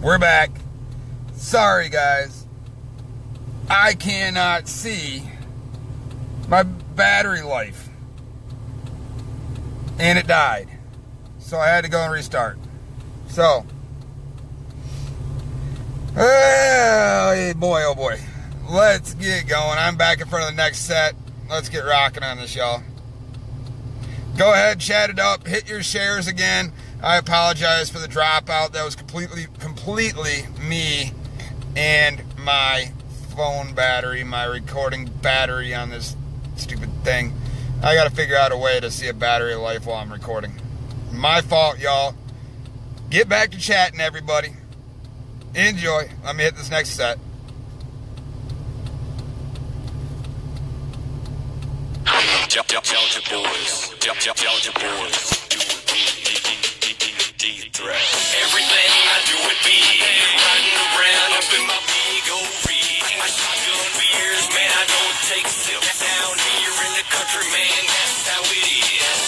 We're back. Sorry, guys. I cannot see my battery life. And it died. So I had to go and restart. So, oh boy, oh boy. Let's get going. I'm back in front of the next set. Let's get rocking on this, y'all. Go ahead, chat it up, hit your shares again. I apologize for the dropout. That was completely me and my phone battery, my recording battery on this stupid thing. I gotta figure out a way to see a battery life while I'm recording. My fault, y'all. Get back to chatting, everybody. Enjoy. Let me hit this next set. Georgia boys, Georgia boys. Everything I do it be riding around up in my big old rig. My shotgun beers, man, I don't take sips. Down here in the country, man, that's how it is.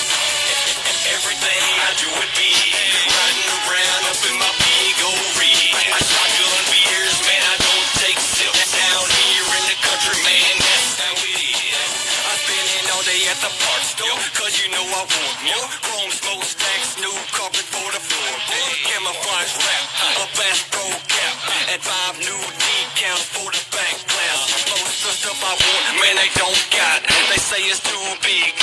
Everything I do it be riding around up in my big old rig. My shotgun beers, man, I don't take sips. Down here in the country, man, that's how it is. I've been in all day at the parts store, cause you know I want more. Chrome smokestacks, new carpet for the floor. Camouflage wrap, a Bass Pro cap, and 5 new decals for the back glass. Most of the stuff I want, man, they don't got. They say it's too big,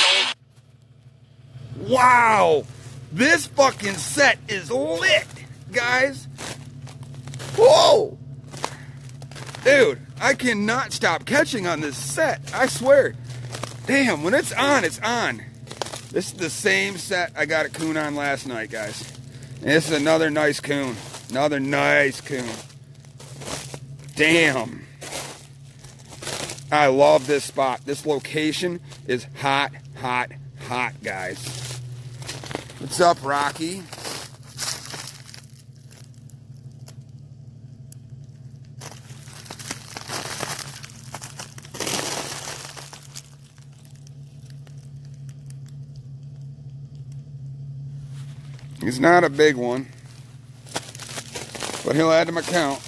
don't. Wow! This fucking set is lit, guys. Whoa! Dude, I cannot stop catching on this set. I swear. Damn, when it's on, it's on. This is the same set I got a coon on last night, guys. And this is another nice coon. Another nice coon. Damn. I love this spot. This location is hot, hot, hot, guys. What's up, Rocky? He's not a big one, but he'll add to my count.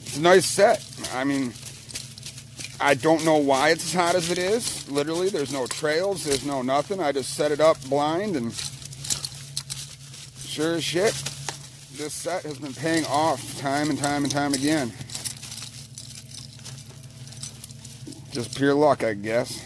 It's a nice set. I mean, I don't know why it's as hot as it is. Literally, there's no trails, there's no nothing. I just set it up blind, and sure as shit, this set has been paying off time and time and time again. Just pure luck, I guess.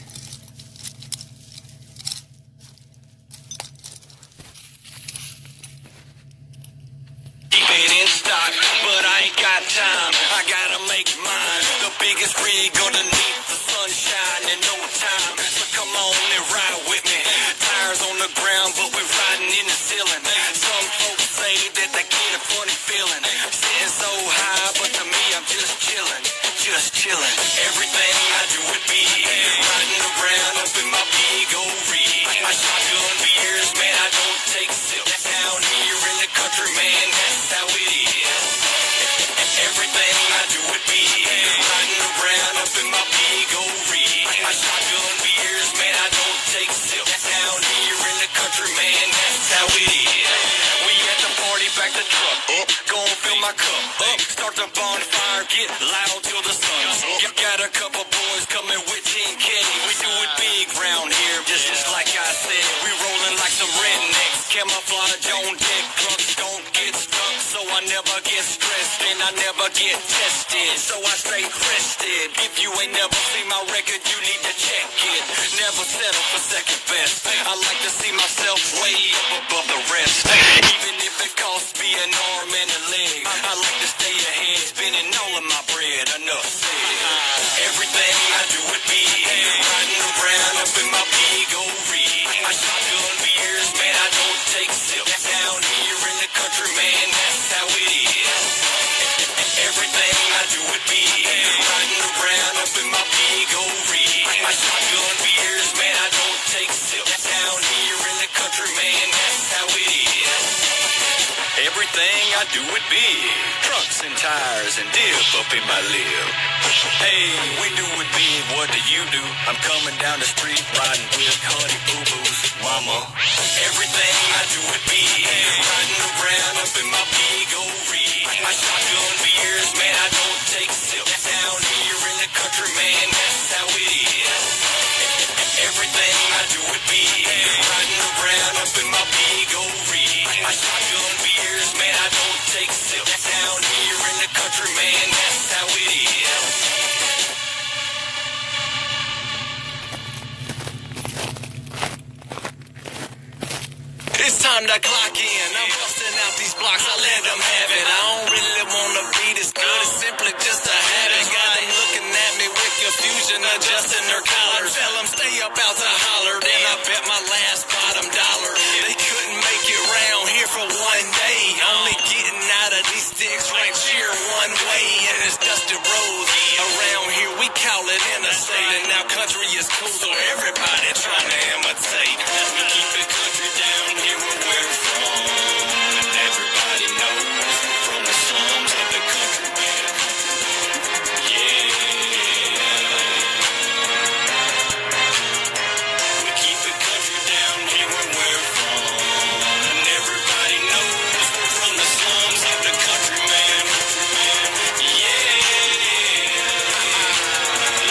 Keep it in stock, but I ain't got time. I gotta make mine. The biggest rig underneath the sunshine in no time. So come on and ride with me. Tires on the ground, but we're riding in the ceiling. Some folks say that they get a funny feeling. Sitting so high, but to me I'm just chilling. Just chilling. Everything I do it be riding around up in my big old rig. My shotgun beers, man, I don't take sips. Down here in the country, man, that's how it is. Everything I do it be riding around up in my big old rig. My shotgun beers, man, I don't take sips. Down here in the country, man, that's how it is. We at the party, back the truck up, go and fill my cup up. Start the bonfire, get loud till the sun's up. You got a couple boys coming with Team Kenny. We do it big round here, just like I said. We rolling like some rednecks. Camouflage on deck, trucks don't get stuck, so I never get stressed and I never get tested. So I stay rested. If you ain't never seen my record, you need to check it. Never settle for second best. I like to see myself way up above the rest. Even if it costs me an arm and a leg, I like to stay ahead, spending all of my bread. Enough said. Everything I do it be riding around up in my big old rig. My shotgun beers, man, I don't take sips. Down here in the country, man, that's how it is. Everything I do it be riding around up in my big old rig. My shotgun beers, man, I don't take sips. Down here in the everything I do it big. Trucks and tires and dip up in my lip. Hey, we do it big, what do you do? I'm coming down the street riding with honey boo-boos, mama. Everything I do it big. Riding around up in my big old rig. My shotgun beers, man, I don't take sips. Down here in the country, man, that's how it is. Everything I do it big. Riding around up in my big old rig. My shotgun beers, man, I don't take sips. Down here in the country, man, that's how it is. It's time to clock in. I'm busting out these blocks, I let them have it. I don't really wanna be this good, it's simply just a habit. Got them looking at me with confusion, adjusting their collars. Tell them stay up out to holler, then I bet my last bottom dollar. They couldn't make it round here for one day. Only getting out of these sticks right here one way, and it's dusty roads. Around here we call it interstate, and now country is cool, so everybody trying to imitate. We keep it country down here where we're from, and everybody knows we're from the slums of the country, man. Yeah. We keep it country down here where we're from, and everybody knows we're from the slums of the country, man. Yeah.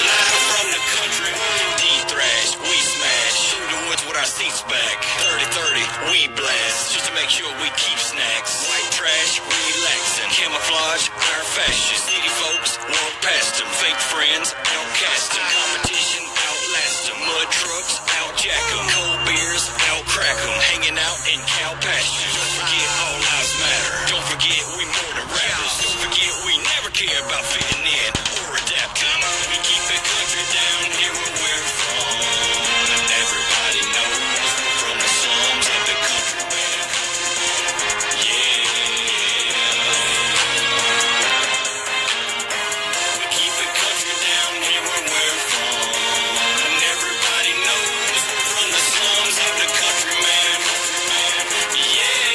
Live from the country, D-thrash, we smash. Shoot the woods with our seats back. 30-30, we blast. Just to make sure we keep snacks. White trash, relaxing. Camouflage, our fashion. City folks, walk past them. Fake friends, outcast them. Competition, outlast them. Mud trucks, outjack them. Cold beers, outcrack them. Hanging out in cow pastures. Don't forget all lives matter. Don't forget we more than rappers. Don't forget we never care about fitting in or adapting. We keep it country down here where we're from, and everybody knows we're from the slums of the country, man. Yeah. We keep it country down here where we're from, and everybody knows we're from the slums of the country, man. Yeah.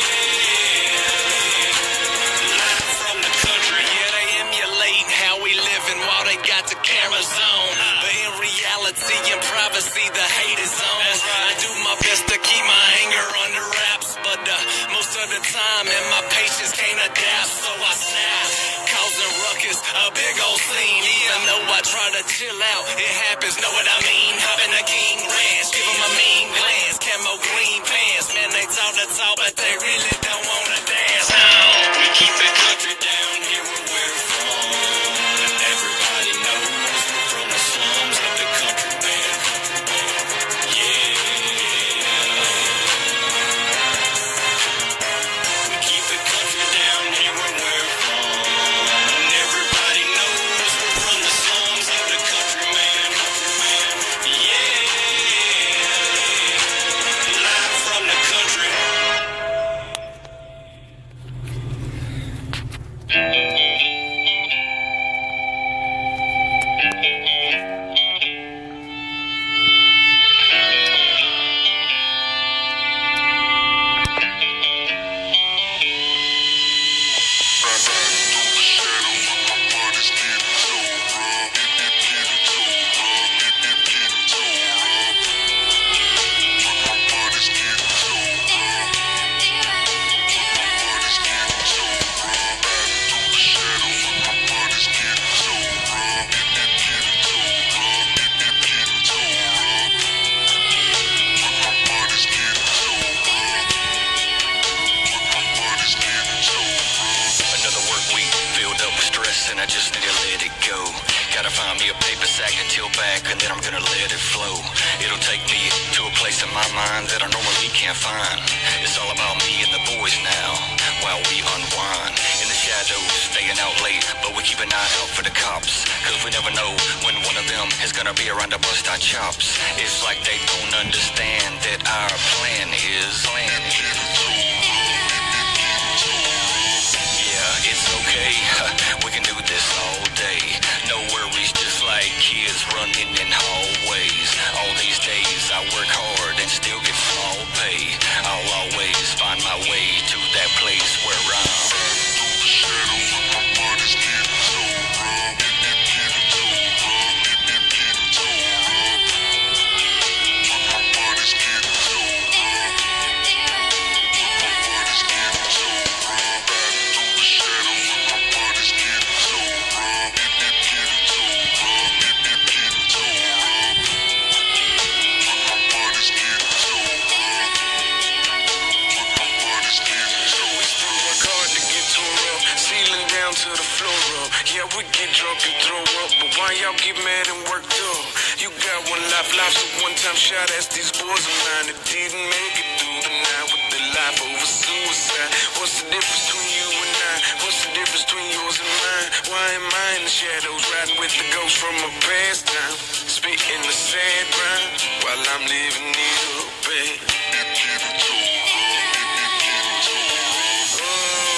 Live from the country. Yeah, they emulate how we living while they got the cameras on. But in reality and privacy, the hate is on. I do my best to keep my anger under wraps, but most of the time, and my patience can't adapt, so I snap, causing ruckus, a big old scene. Even though I try to chill out, it happens, know what I mean? Hop in the King Ranch, give them a mean glance, camo green pants, man, they talk the talk, but they really don't wanna dance. No, we keep it country down here where we're from, and everybody knows we're from the slums of the country, man. Yeah. We keep it country down here where we're from, and everybody knows we're from the slums of the country, man. Yeah. Live from the country. Another work week filled up with stress, and I just need to let it go. Gotta find me a paper sack and tilt back, and then I'm gonna let it flow. It'll take me to a place in my mind that I normally can't find. It's all about me and the boys now, while we unwind. In the shadows, staying out late, but we keep an eye out for the cops, cause we never know when one of them is gonna be around to bust our chops. It's like they don't understand that our plan is. Yeah, it's okay, we can do this all day. No worries, just like kids running in hallways. All these days I work hard and still get small pay. I'll always find my way to that place where I'm to the floor up. Yeah, we get drunk and throw up, but why y'all get mad and worked up? You got one life, life's a one-time shot. Ask these boys of mine that didn't make it through the night with their life over suicide. What's the difference between you and I? What's the difference between yours and mine? Why am I in the shadows, riding with the ghosts from a past time, spitting the sad rhyme while I'm living it up, babe?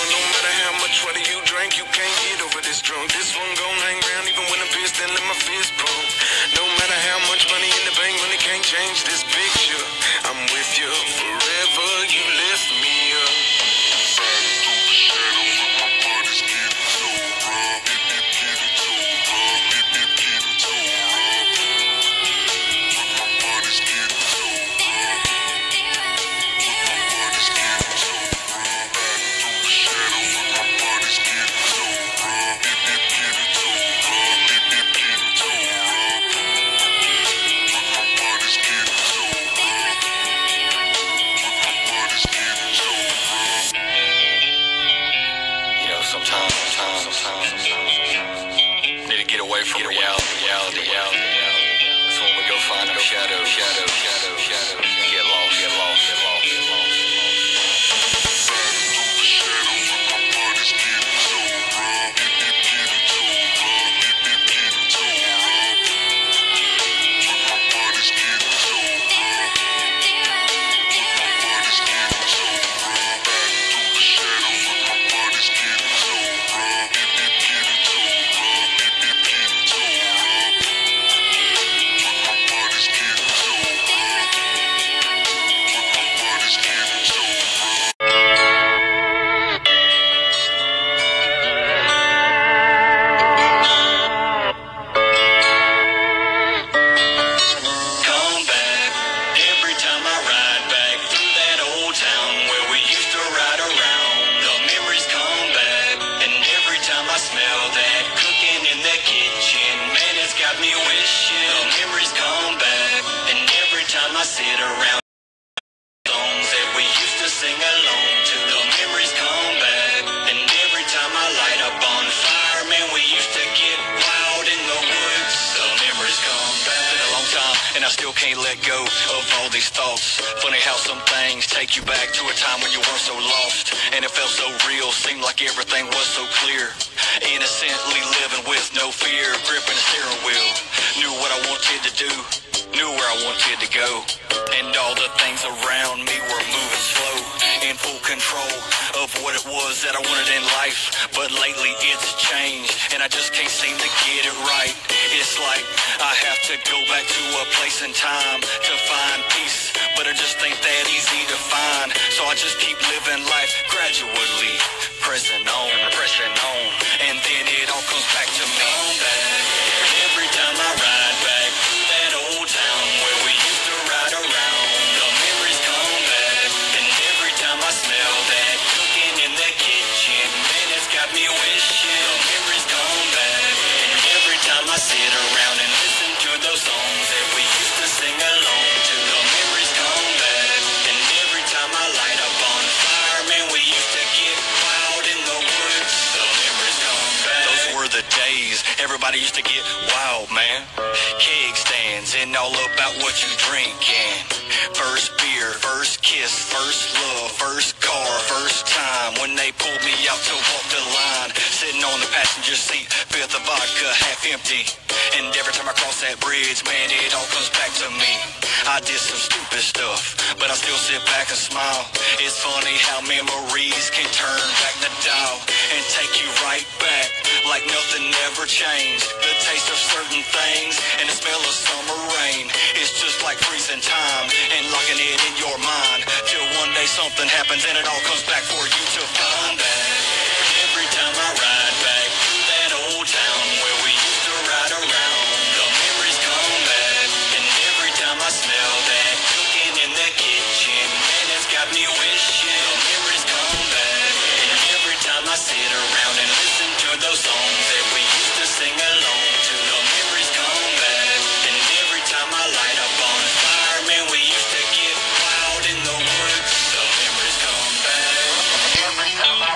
No matter how much water you drink, you can't get over this drunk. This one gon' hang around even when I'm pissed and let my fist pump. No matter how much money in the bank, money can't change this picture. I'm with you forever, you lift me up. Need to get away from reality. That's when we go find them shadows. Get lost. Sit around songs that we used to sing along to. The memories come back, and every time I light a bonfire, man, we used to get wild in the woods. The memories come back. It's been a long time, and I still can't let go of all these thoughts. Funny how some things take you back to a time when you weren't so lost, and it felt so real, seemed like everything was so clear. Innocently living with no fear, gripping the steering wheel. Knew what I wanted to do, knew where I wanted to go, and all the things around me were moving slow, in full control of what it was that I wanted in life. But lately it's changed, and I just can't seem to get it right. It's like I have to go back to a place and time to find peace, but I just ain't that easy to find. So I just keep living life gradually, pressing on, and then it all comes back to me. Every time I ride back through that old town where we used to ride around, the memories come back, and every time I smell that cooking in the kitchen, man, it's got me wishing. The memories come back, and every time I sit around and listen to those songs that we used to sing along to, the memories come back, and every time I light a bonfire, man, we used to get wild in the woods. The memories come back. Those were the days everybody used to get wild, man. Keg stands and all about what you drinking. First beer, first kiss, first love, first car, first time when they pulled me out to walk the line. Sitting on the passenger seat, fifth of vodka, half empty. And every time I cross that bridge, man, it all comes back to me. I did some stupid stuff, but I still sit back and smile. It's funny how memories can turn back the dial and take you right back like nothing ever changed. The taste of certain things and the smell of summer rain, it's just like freezing time and locking it in your mind till one day something happens and it all comes back for you to find back. Every time I ride back through that old town where we used to ride around, the memories come back, and every time I smell that cooking in the kitchen, man, it's got me wishing. The memories come back, and every time I sit around and listen to those songs that we used to sing along to, the memories come back, and every time I light a bonfire, man, we used to get wild in the woods. The memories come back. Every time I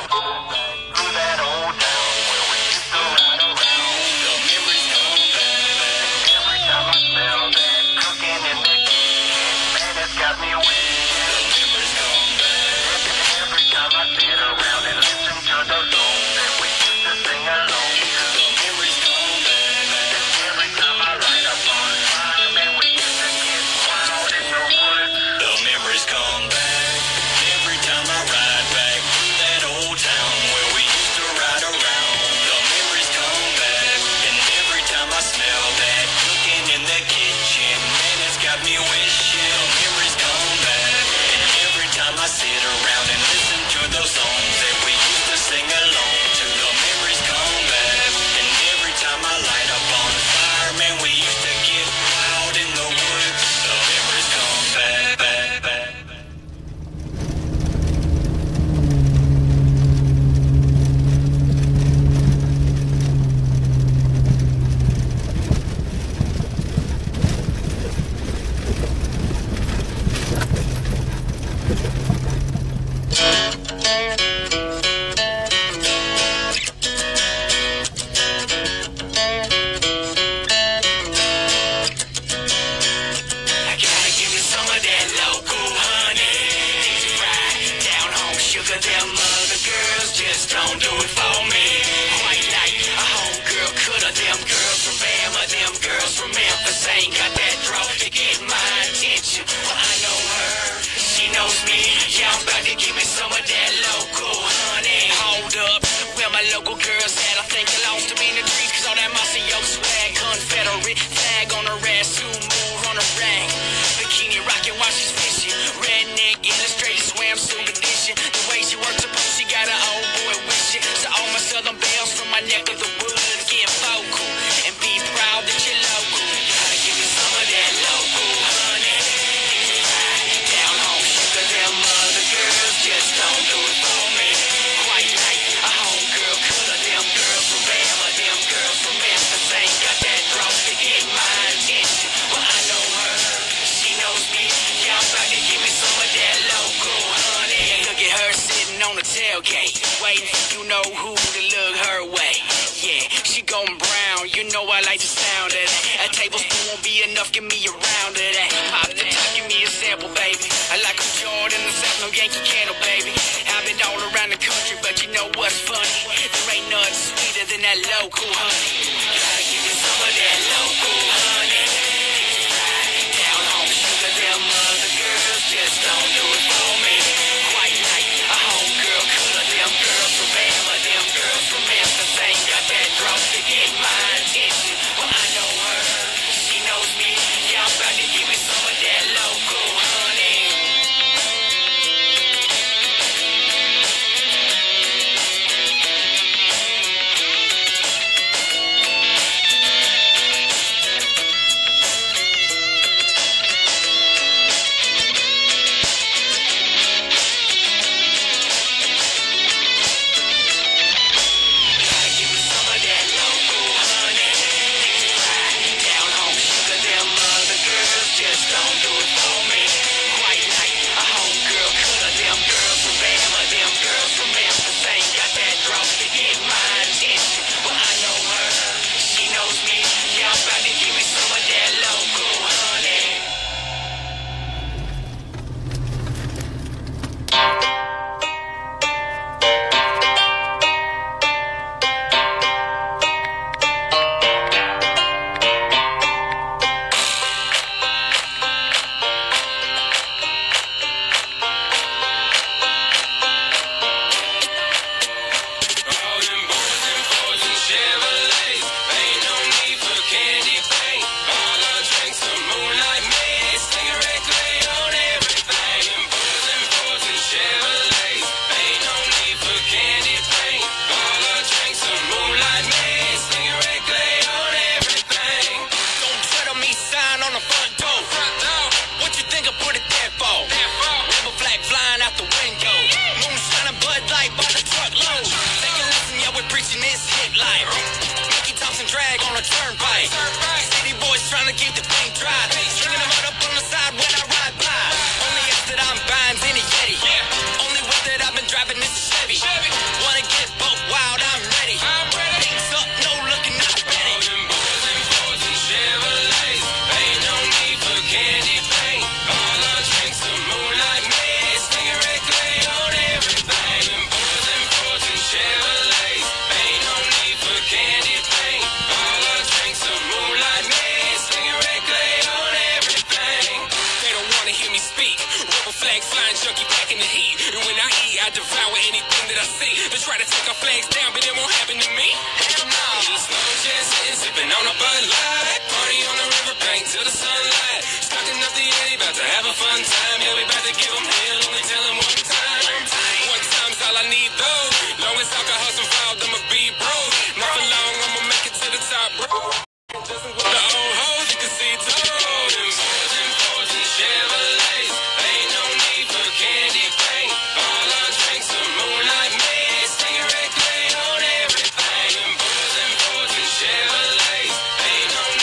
Chevrolet, ain't no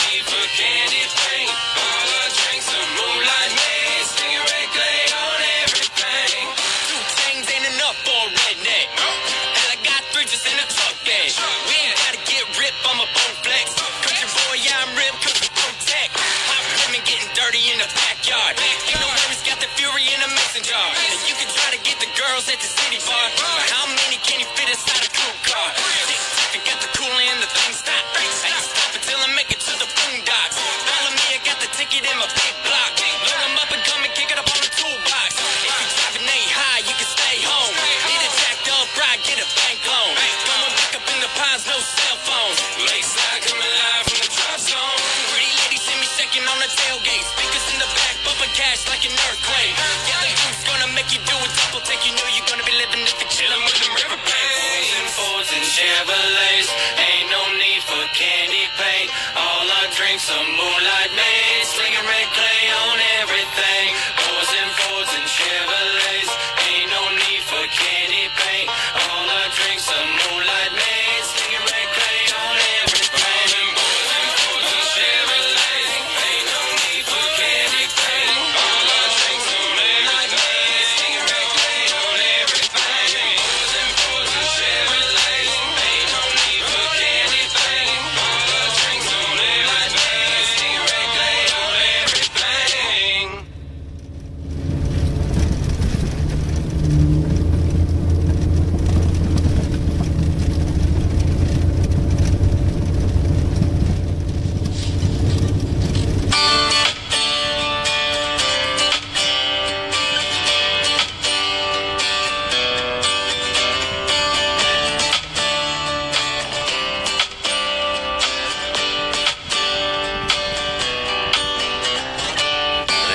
star. And you can try to get the girls at the city bar, but how many can you fit inside a crew car? Tick-tock, I got the cooler and the thing stop. I ain't stop until I make it to the boondocks. Follow me, I got the ticket in my big block. Load them up and come and kick it up on the toolbox. If you driving ain't high, you can stay home. Need a jacked up ride, get a bank loan. Throwing back up in the pines, no cell phones. Lakeside coming live from the drop zone. Pretty lady see me shaking on the tailgate. Speakers in the back, bumping cash like an earthquake. Yeah, the youth's gonna make you do a double take. You know you're gonna be living if you're chilling with them river banks. And Fords and Chevrolets, ain't no need for candy paint. All our drinks are moonlight made. Slinging red clay on everything. Boys and Fords and Chevrolets, ain't no need for candy paint. All our drinks are moonlight made. Slinging red clay on everything. Boys and Fords and Chevrolets, ain't no need for candy paint. All our drinks are moonlight made. Slinging red clay on everything. Boys and Fords and Chevrolets, ain't no need for candy paint. All our drinks are moonlight made. Slinging red clay on everything.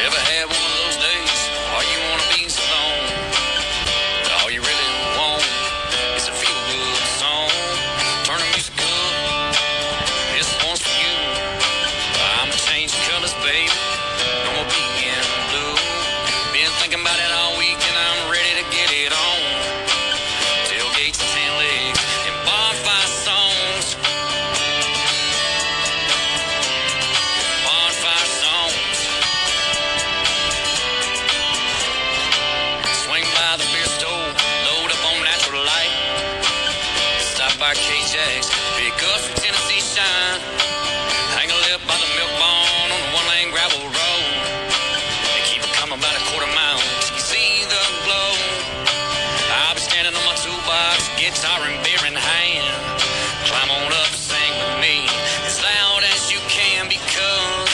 Ever had one of those days where you wanna be so alone? All you really want is a feel-good song. Turn the music up, this one's for you. I'ma change the colors, baby. No more being blue. Been thinking about it all week and I'm ready to get it on. Tailgates and tan legs and bonfire songs. Bonfire songs. Swing by the beer store, load up on natural light. Stop by K-Jack's, pick up some Tennessee shine. Hang a lip by the milk barn on the one-lane gravel road. And keep it coming about a quarter mile till you see the glow. I'll be standing on my toolbox, guitar and beer in hand. Climb on up, sing with me as loud as you can, because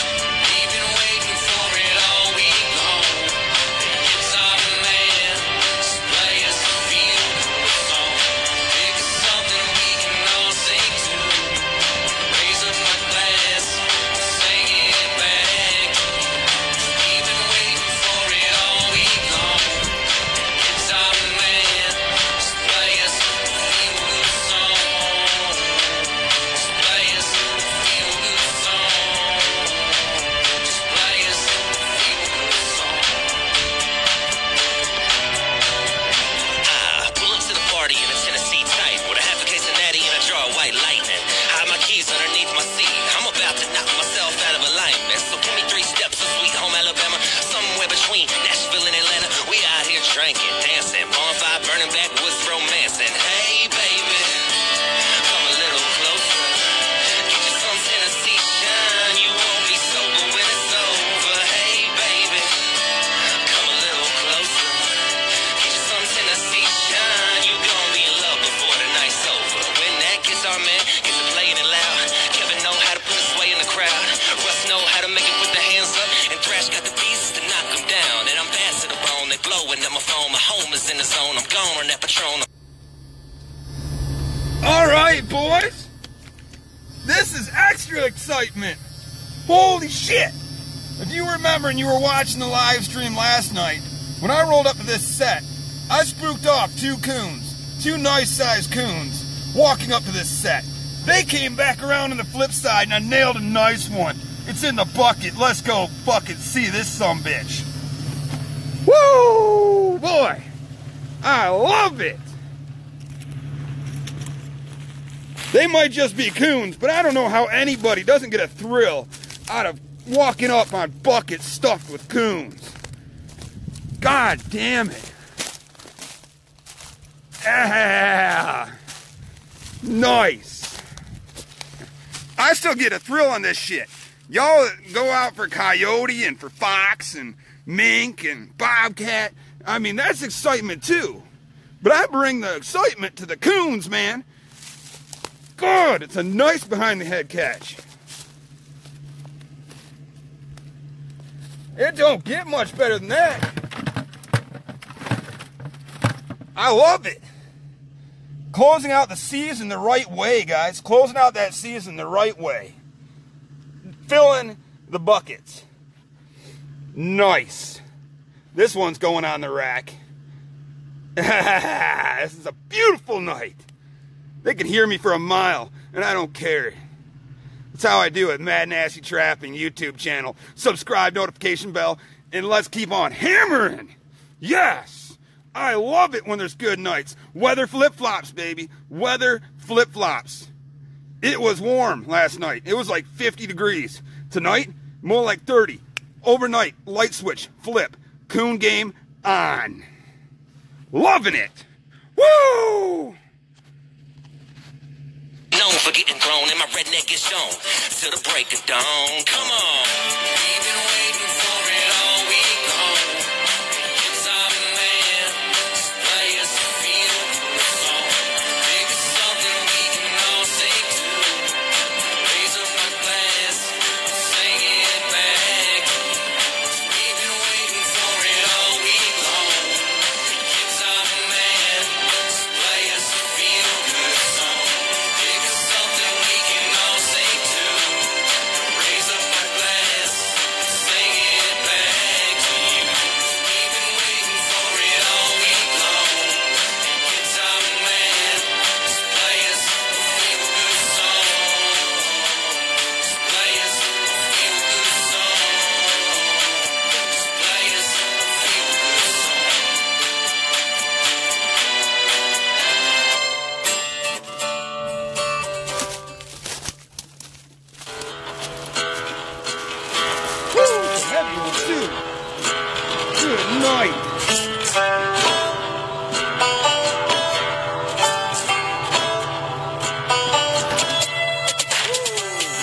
we've been waiting for it all week long. Guitar man, just play us a feel-good song. Pick something we can all sing to. Raise up my glass, sing it back. We've been waiting for it all week long. Guitar man, just play us a feel-good song. Just play us a feel-good song. Just play us a feel-good song. Pull up to the party in a Tennessee tight with a half a case of natty and a jar of white lightning. Hide my keys underneath my seat. I'm about to knock myself out of alignment. So give me 3 steps to sweet home Alabama, somewhere between Nashville and Atlanta. We out here drinking, dancing, bonfire burning, backwoods romancing. Hey baby, come a little closer. Get you some Tennessee shine. You won't be sober when it's over. Hey baby, come a little closer. Get you some Tennessee shine. You gon' be in love before the night's over. When that guitar man gets to playing it loud, Kevin know how to put a sway in the crowd. Russ know how to make it with the hands up, and Thrash got the pieces to knock 'em down. And I'm bad to the bone. They blowing at my phone. My home is in the zone. I'm gone on that Patron. All right, boys. This is extra excitement. Holy shit. If you remember and you were watching the live stream last night, when I rolled up to this set, I spooked off 2 coons, 2 nice-sized coons, walking up to this set. They came back around on the flip side and I nailed a nice one. It's in the bucket. Let's go fucking see this sumbitch. Woo! Boy, I love it. They might just be coons, but I don't know how anybody doesn't get a thrill out of walking up on buckets stuffed with coons. God damn it. Yeah. Nice. I still get a thrill on this shit. Y'all go out for coyote and for fox and mink and bobcat. I mean, that's excitement too. But I bring the excitement to the coons, man. God, it's a nice behind the head catch. It don't get much better than that. I love it. Closing out the season the right way, guys. Closing out that season the right way. Filling the buckets. Nice. This one's going on the rack. This is a beautiful night. They can hear me for a mile, and I don't care. That's how I do it. Mad Nasty Trapping YouTube channel. Subscribe, notification bell, and let's keep on hammering. Yes, I love it when there's good nights. Weather flip-flops, baby. Weather flip-flops. It was warm last night. It was like 50 degrees. Tonight, more like 30. Overnight, light switch, flip. Coon game on. Loving it. Woo! Known for getting thrown and my redneck is shown till the break of dawn. Come on. We've been waiting for it all week long. It's our man, play us a feel good song. Think it's something we can all sing to. Raise up my glass, sing it back. We've been waiting for it all week long. It's our man, play us a feel good song. Something we can all sing to. Raise up my glass, sing it back to you. We've been waiting for it all week long. It's our man, play us a feel good song. Play us a feel good song. Play us a feel good song. Woo! Heavy one too. Good night.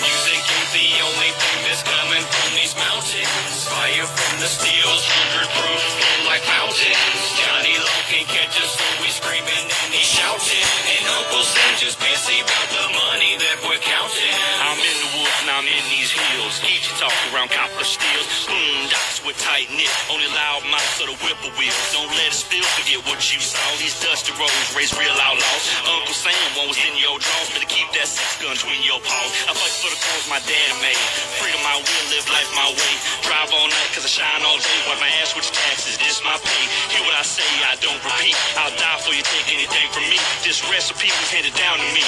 Music ain't the only thing that's coming from these mountains. Fire from the steels, 100 proof, full like mountains. Johnny Low can catch us, so we screaming and he shouting. And Uncle Sam just busy about the money that we're counting. I'm in the woods and I'm in these hills. Each talk around copper steels. Boom, dots with tight knit. Only loud mouths of the whippoorwills. Don't let us feel, forget what you saw. These dusty roads raise real outlaws. Uncle Sam, one was in your drawers. Better keep that six gun between your paws. I fight for the cause my daddy made. Freedom I will, live life my way. Drive all night cause I shine all day. Wipe my ass with your taxes, this my pay. Hear what I say, I don't repeat. I'll die for you, take anything from me. This recipe was handed down to me.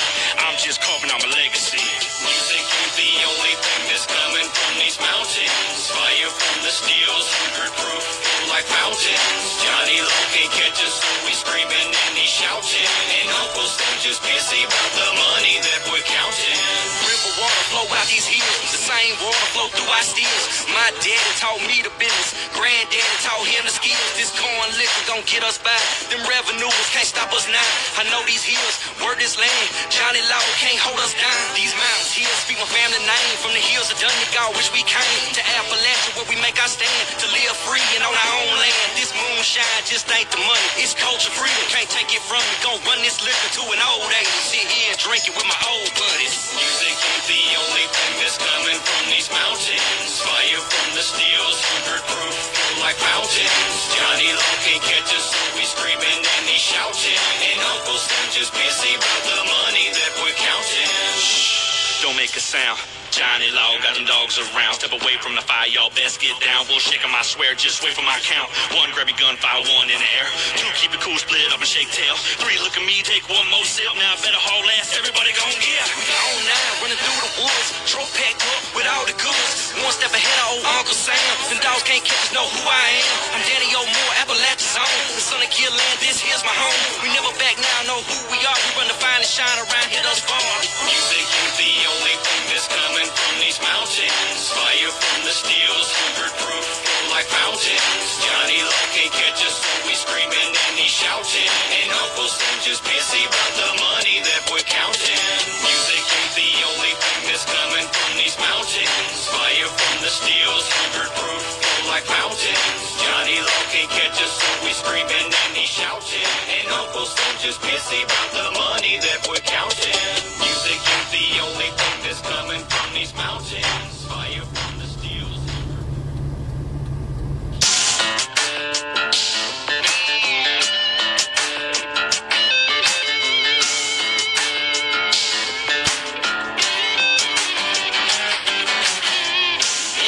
I'm just carving out my legacy. Music ain't the only thing that's coming from these mountains. Fire from the steels, 100 proof, full like mountains. Johnny Low can catch us, so we screaming and he shouting. And Uncle Sam just busy about the money that we're counting. River water flow out these hills. The same water flow through our steels. My daddy taught me the business. Granddaddy taught him the skills. This corn liquor gon' get us by. Them revenues can't stop us now. I know these hills, word this land. Johnny Law can't hold us down. These mountains, hills speak my family name. From the hills of Dunnigal, which we came to Appalachia, where we make our stand to live free and on our own land. This moonshine just ain't the money. It's culture freedom, can't take it from me. Gon' run this liquor to an old age. Sit here and drink it with my old buddies. Music ain't the only thing that's coming from these mountains. Fire from the steels, 100 proof, full like mountains. Johnny Low can catch us, so we screaming and he shouting. And Uncle Sam just busy about the money that we're counting. Shh, don't make a sound. Johnny Law got them dogs around. Step away from the fire, y'all best get down. We'll shake 'em, I swear, just wait for my count. 1, grab your gun, fire 1 in the air. 2, keep it cool, split up and shake tail. 3, look at me, take 1 more sip. Now I better haul ass, everybody gon' get. We on 9, running through the woods. Trophy packed up with all the goods. 1 step ahead of old Uncle Sam. Them dogs can't catch us, know who I am. I'm Danny O'Moore, Appalachia's own. The son of Kill Land, this here's my home. We never back now, know who we are. We run the fine and shine around, hit us far. Music ain't the only thing that's coming from these mountains. Fire from the steels, 100 proof, full like mountains. Johnny Low can't catch us, so we screaming and he shouting. And Uncle Sam just busy about the money that we're counting. Music ain't the only thing that's coming from these mountains. Fire from the steels, 100 proof, full like mountains. Johnny Low can't catch us, So we screaming and he shouting, and Uncle Sam just pissy about the money that we're counting. Music ain't the only thing that's coming from these mountains. Fire from the steel.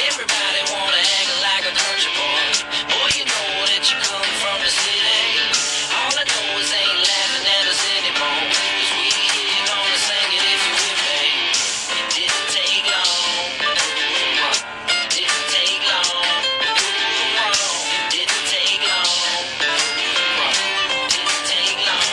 Everybody wanna act like a country boy. Boy, you know that you come from the city. All I know is they ain't laughing at us anymore. 'Cause we here gonna sing it if you with me. It didn't take long. It didn't take long. It didn't take long. It didn't take long.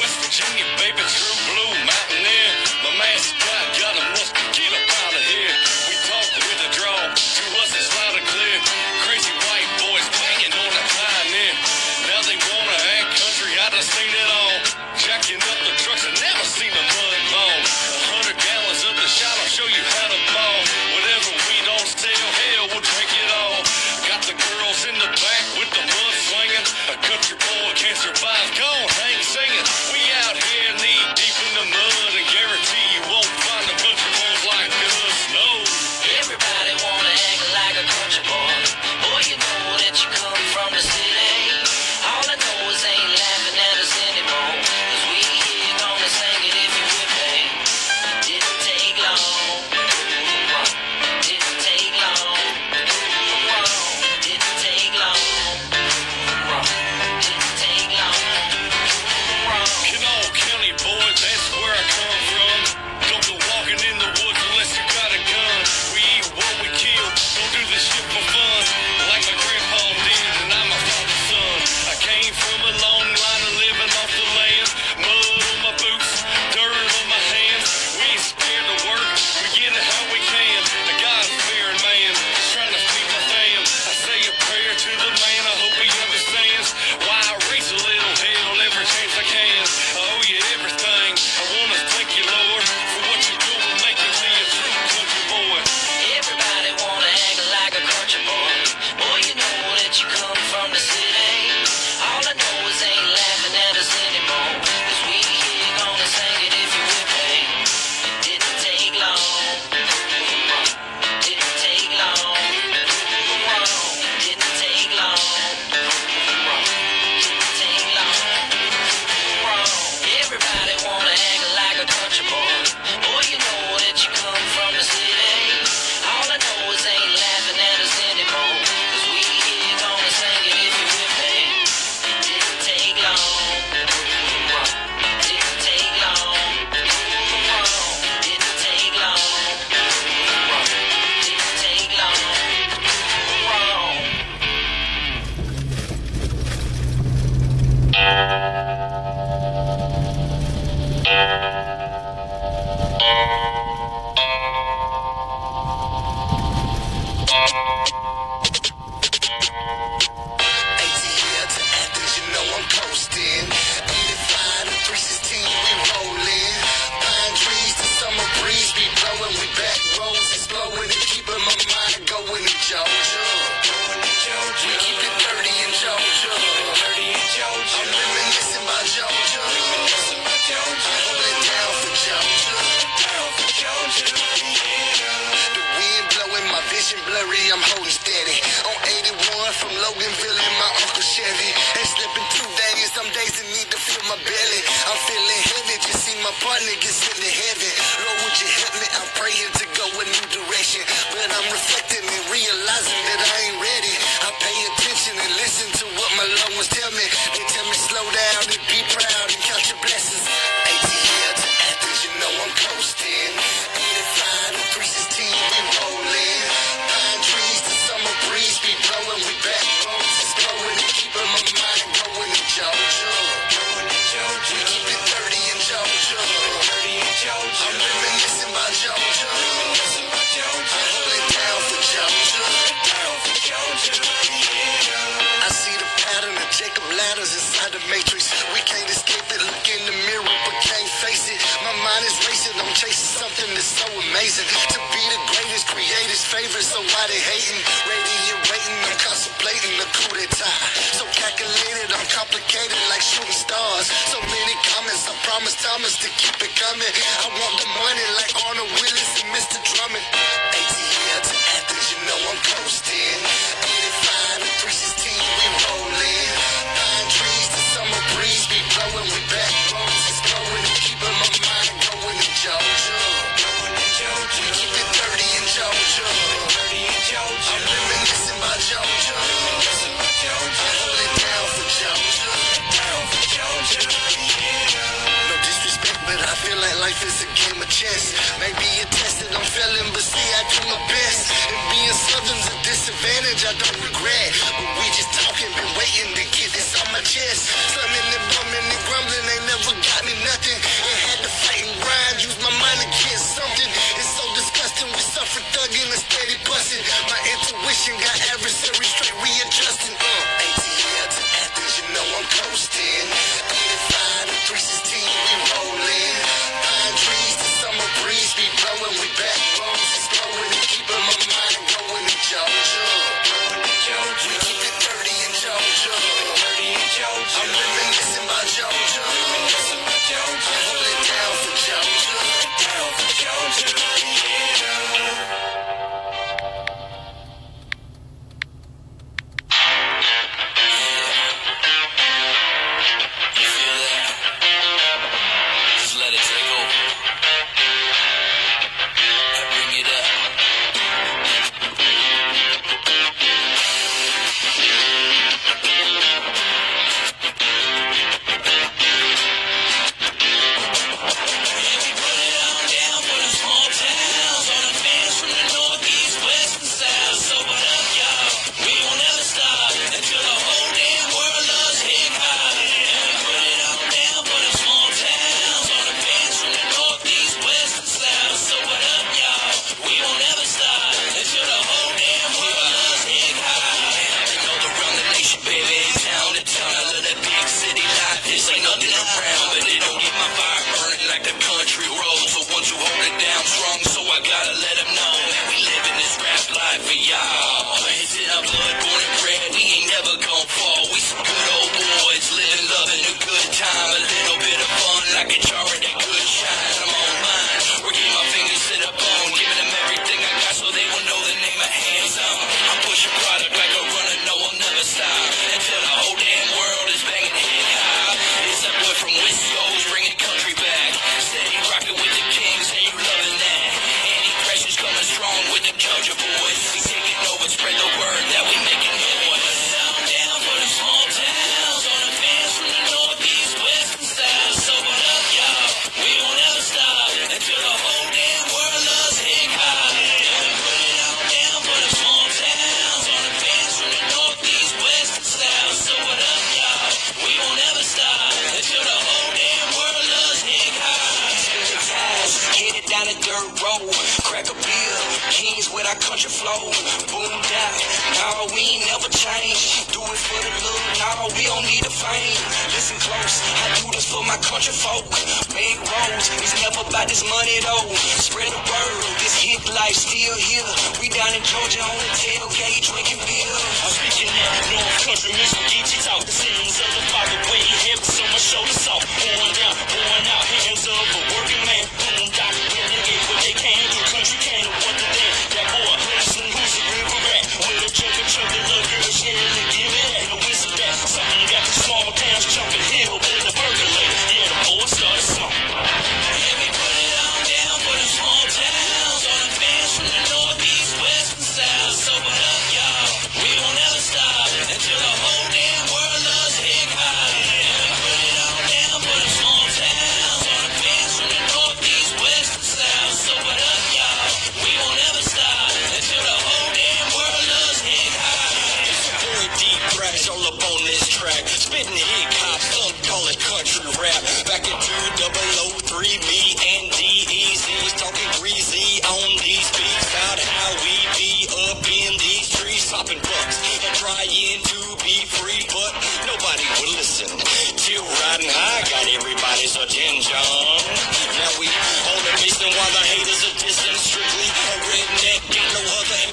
West Virginia, baby, true blue mountaineer. My mascot got a must get up out of here. We talk with a draw, to us it's loud and clear. Crazy white boys banging on the pioneer. Now they wanna act country, I done seen it all. Jacking up the trucks and never seen a mud ball. 100 gallons of the shot, I'll show you how to ball. Whatever we don't sell, hell, we'll drink it all. Got the girls in the back with the mud swinging. A country boy can't survive, go on, hang singing. We out here knee deep in the mud and guarantee you won't find a country boys like us, no. Everybody wanna act like a country boy. Boy, you know that you come from the city. All I know is they ain't laughing at us anymore. 'Cause we here gonna sing it if you with me. It didn't take long. Didn't take long. Didn't take long. Didn't take long. Kanawha County, boy, that's where I come from. Don't go walking in the woods unless you got a gun. We eat what we kill, don't do this shit for fun. Like my grandpa did, and I'm my father's son. I came from a long line of living off the land. Mud on my boots, dirt on my hands. We ain't scared to work, we get it how we can. A God-fearing man, trying to feed my fam. I say a prayer to the man, I hope he understands why I raise a little hell every chance I can. I owe you everything, I wanna thank you, Lord, for what you're doing, making me a true country boy. Everybody wanna act like a country boy. Boy, you know that you come from the city. All I know is they ain't laughing at us anymore. 'Cause we here gonna sing it if you with me. It didn't take long. Didn't take long. Didn't take long. Didn't take long. Everybody wanna act like a country boy. Boy, you know that you come from the city. All I know is they ain't laughing at us anymore. 'Cause we here gonna sing it if you with me. It didn't take long. Didn't take long. Didn't take long. Didn't take long. ATL to Athens, you know I'm coasting. 85 to 316, we rollin'. Pine trees, the summer breeze be blowing. We back roads exploding and keeping my mind going in Georgia. We keep it dirty in Georgia. I'm reminiscing about Georgia. I hold it down for Georgia. The wind blowing, my vision blurry, I'm holding steady. On 81 from Loganville in my Uncle Chevy. Ain't slipping 2 days, some days I need to fill my belly. I'm feeling heavy, just see my partner get sent to heaven. Lord, would you help me? I'm praying to go a new direction. But I'm reflecting and realizing that I ain't ready. I pay attention and listen to what my loved ones tell me. They tell me slow down and be proud and count your blessings. ATL to Athens, you know I'm coasting. 85 to 316, we rollin'. Pine trees, the summer breeze be blowing. We back roads exploding and keeping my mind going in Georgia. We keep it dirty in Georgia. I'm reminiscing about Georgia. I hold it down for Georgia. I see the pattern of Jacob ladders inside the matrix. We can't escape it, look in the mirror but can't face it. My mind is racing, I'm chasing something that's so amazing. To be the greatest creators, favorite, so why they hating? Radiant waiting, I'm contemplating the coup d'etat. So calculated, I'm complicated like shooting stars. So many comments, I promise Thomas to keep it coming. I want the money like Arnold Willis and Mr. Drummond. ATL to Athens, you know I'm coasting. 85 and 316, we rolling. Pine trees, the summer breeze be blowing. We back roads, it's blowing. Keeping my mind going in Georgia. Keep it dirty in Georgia. I'm reminiscing about Georgia. I hold it down for Georgia. No disrespect, but I feel like life is a game of chess. Maybe a test that I'm failing, but see, I do my best. And being Southern's a disadvantage, I don't regret. But we just talking, been waiting to get this on my chest. Slumming and bumming and grumbling, they never got me nothing. And had to fight and grind, use my mind against something. It's so disgusting, we suffer thugging and steady busting. My intuition got adversaries straight readjusting. ATL to Athens, you know I'm coasting. 85 and 316, we rolling. Pine trees, the summer breeze be blowing. We back roads, it's blowing and keeping my mind going in Georgia. We keep it dirty in Georgia. I'm reminiscing about Georgia. I hold it down for Georgia. Now we on a mission while the haters are distant. Strictly a redneck, ain't no other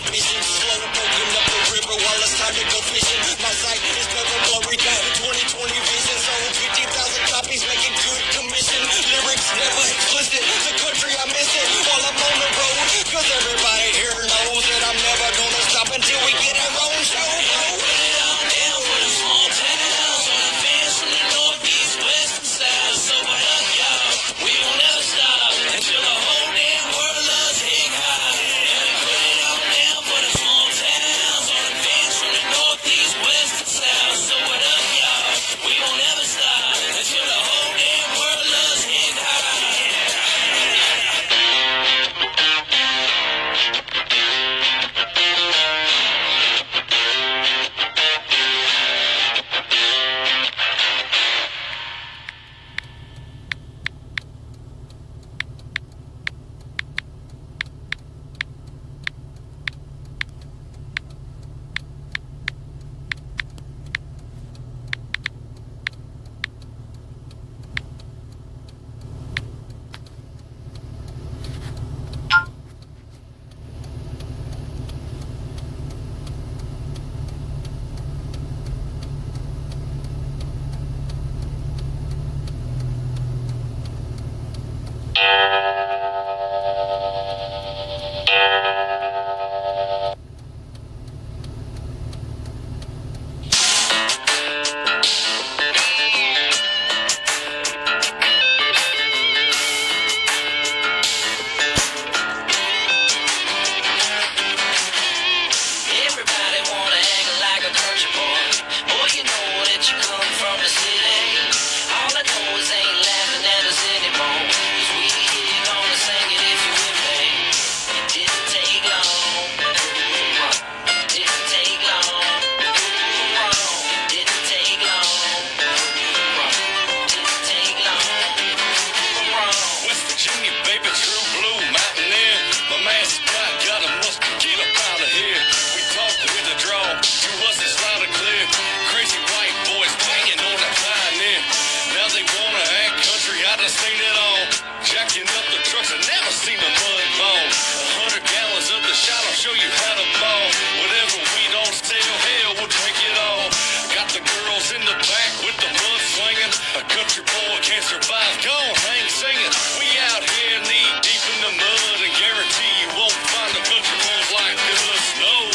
country boy can't survive. Go on, hang singing. We out here knee deep in the mud, and guarantee you won't find a country boys like us. No.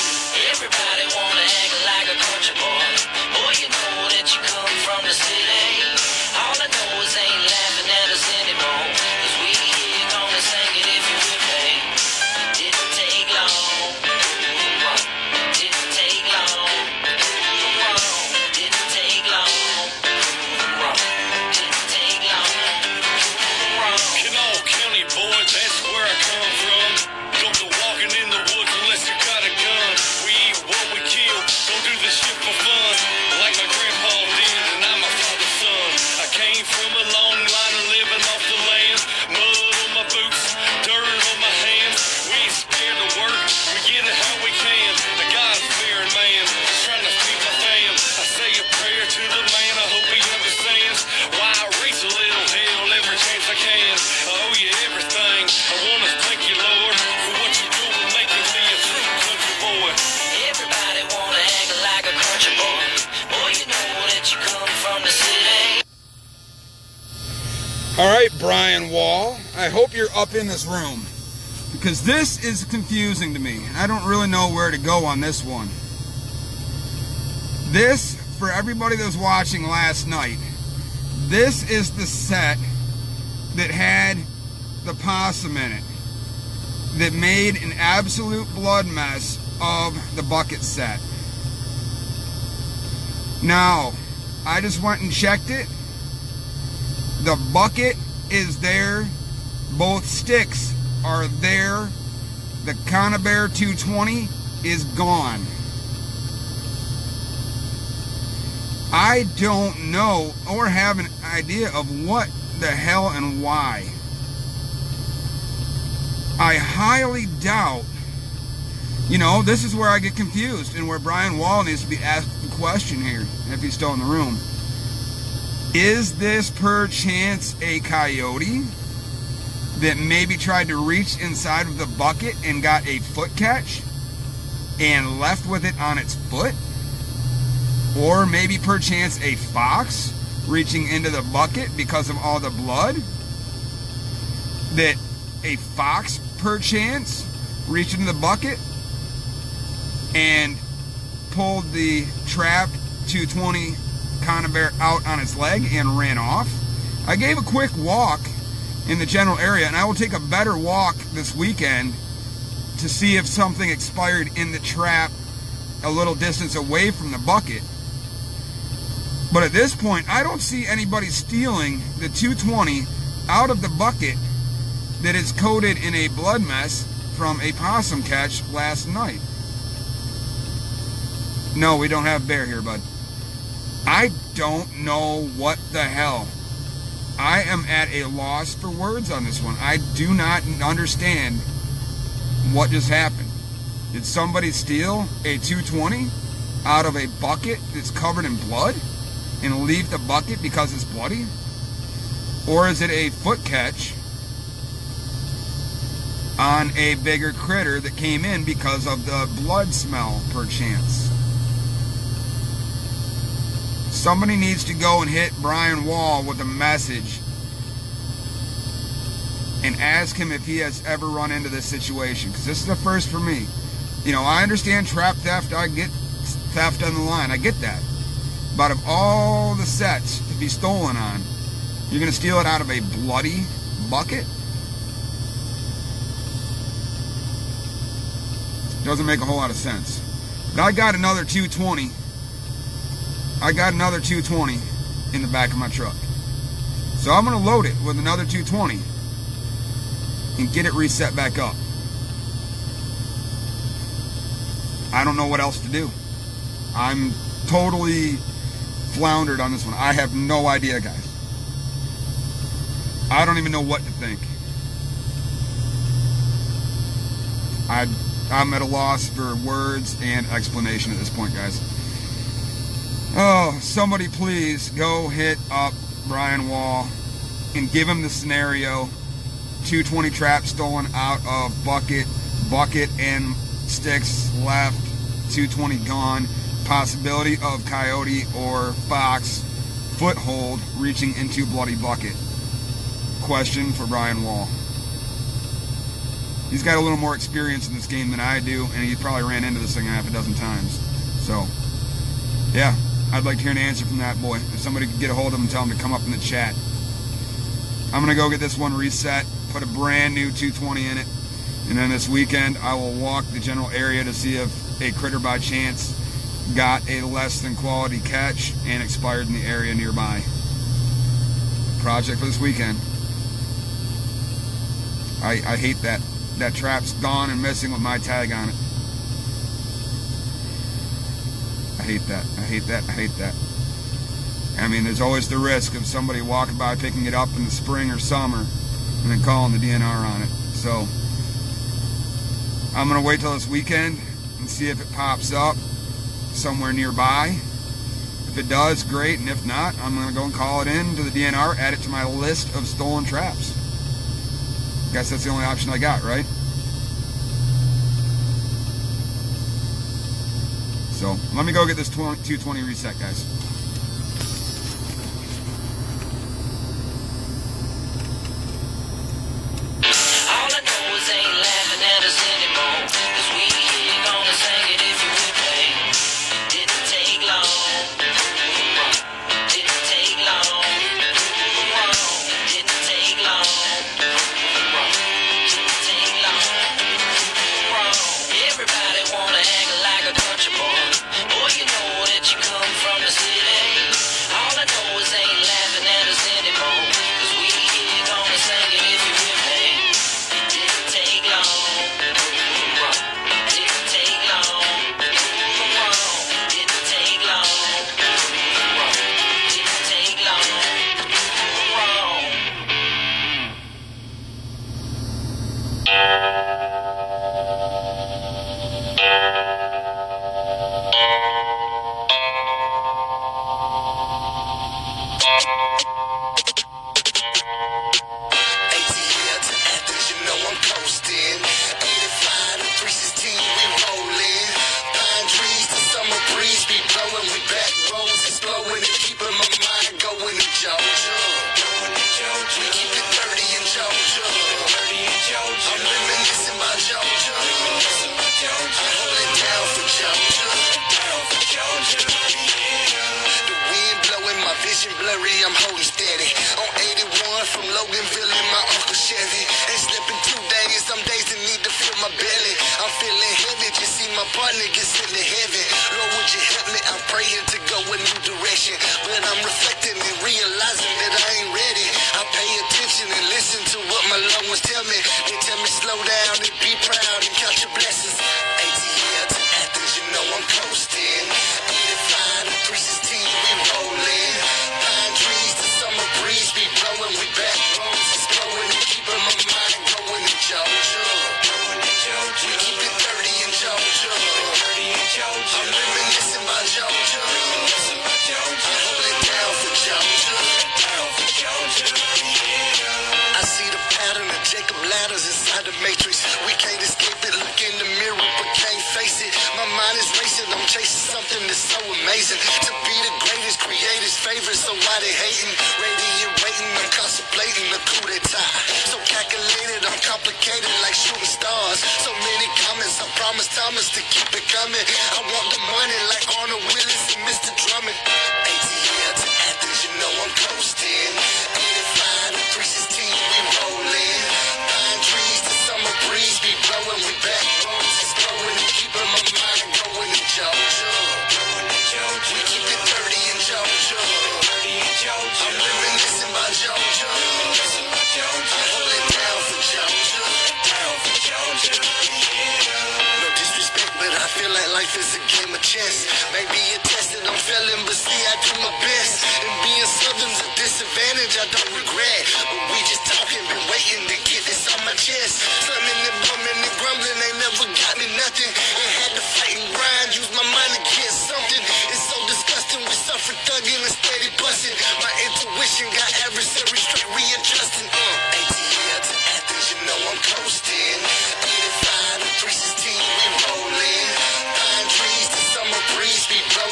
Everybody wanna act like a country boy. Boy, you know that you come from the city. All I know is they ain't laughing at us anymore. 'Cause we here gonna sing it if you will pay. Didn't take long. Didn't take long. Didn't take long. Didn't take long. Kanawha County boy, that's where I come from. Don't go walking in the woods unless you got a gun. We eat what we kill, don't do this shit for fun. Like my grandpa did, and I'm my father's son. I came from a long line of living off the land. Mud on my boots, dirt on my hands. We ain't scared to work, we get it how we can. A God-fearing man, trying to feed my fam. I say a prayer to the man, I hope he understands. Why I reach a little hell every chance I can. I owe you everything, I wanna thank you, Lord, for what you're doing, making me a true country boy. Everybody wanna act like a country boy. Boy, you know that you come from the city. All right, Brian Wall, I hope you're up in this room, because this is confusing to me. I don't really know where to go on this one. This, for everybody that was watching last night, this is the set that had the possum in it, that made an absolute blood mess of the bucket set. Now, I just went and checked it. The bucket is there. Both sticks are there. The Conibear 220 is gone. I don't know or have an idea of what the hell and why. I highly doubt, you know, this is where I get confused and where Brian Wall needs to be asked the question here, if he's still in the room. Is this perchance a coyote that maybe tried to reach inside of the bucket and got a foot catch and left with it on its foot? Or maybe perchance a fox reaching into the bucket because of all the blood? That a fox perchance reached into the bucket and pulled the trapped 220 Conibear out on its leg and ran off. I gave a quick walk in the general area, and I will take a better walk this weekend to see if something expired in the trap a little distance away from the bucket. But at this point, I don't see anybody stealing the 220 out of the bucket that is coated in a blood mess from a possum catch last night. No, we don't have bear here, bud. I don't know what the hell. I am at a loss for words on this one. I do not understand what just happened. Did somebody steal a 220 out of a bucket that's covered in blood and leave the bucket because it's bloody? Or is it a foot catch on a bigger critter that came in because of the blood smell, perchance? Somebody needs to go and hit Brian Wall with a message and ask him if he has ever run into this situation, because this is the first for me. You know, I understand trap theft, I get theft on the line, I get that. But of all the sets to be stolen on, you're going to steal it out of a bloody bucket? Doesn't make a whole lot of sense. But I got another 220. I got another 220 in the back of my truck. So I'm going to load it with another 220 and get it reset back up. I don't know what else to do. I'm totally floundered on this one. I have no idea, guys. I don't even know what to think. I'm at a loss for words and explanation at this point, guys. Oh, somebody please go hit up Brian Wall and give him the scenario. 220 traps stolen out of bucket and sticks left, 220 gone. Possibility of coyote or fox foothold reaching into bloody bucket? Question for Brian Wall. He's got a little more experience in this game than I do, and he probably ran into this thing half a dozen times. So, yeah, I'd like to hear an answer from that boy. If somebody could get a hold of him and tell him to come up in the chat. I'm going to go get this one reset, put a brand new 220 in it, and then this weekend I will walk the general area to see if a critter by chance got a less than quality catch and expired in the area nearby. Project for this weekend. I hate that trap's gone and missing with my tag on it. I hate that. I hate that. I hate that. I mean, there's always the risk of somebody walking by, picking it up in the spring or summer, and then calling the DNR on it. So, I'm going to wait till this weekend and see if it pops up somewhere nearby. If it does, great, and if not, I'm going to go and call it in to the DNR, add it to my list of stolen traps. Guess that's the only option I got, right? So, let me go get this 220 reset, guys.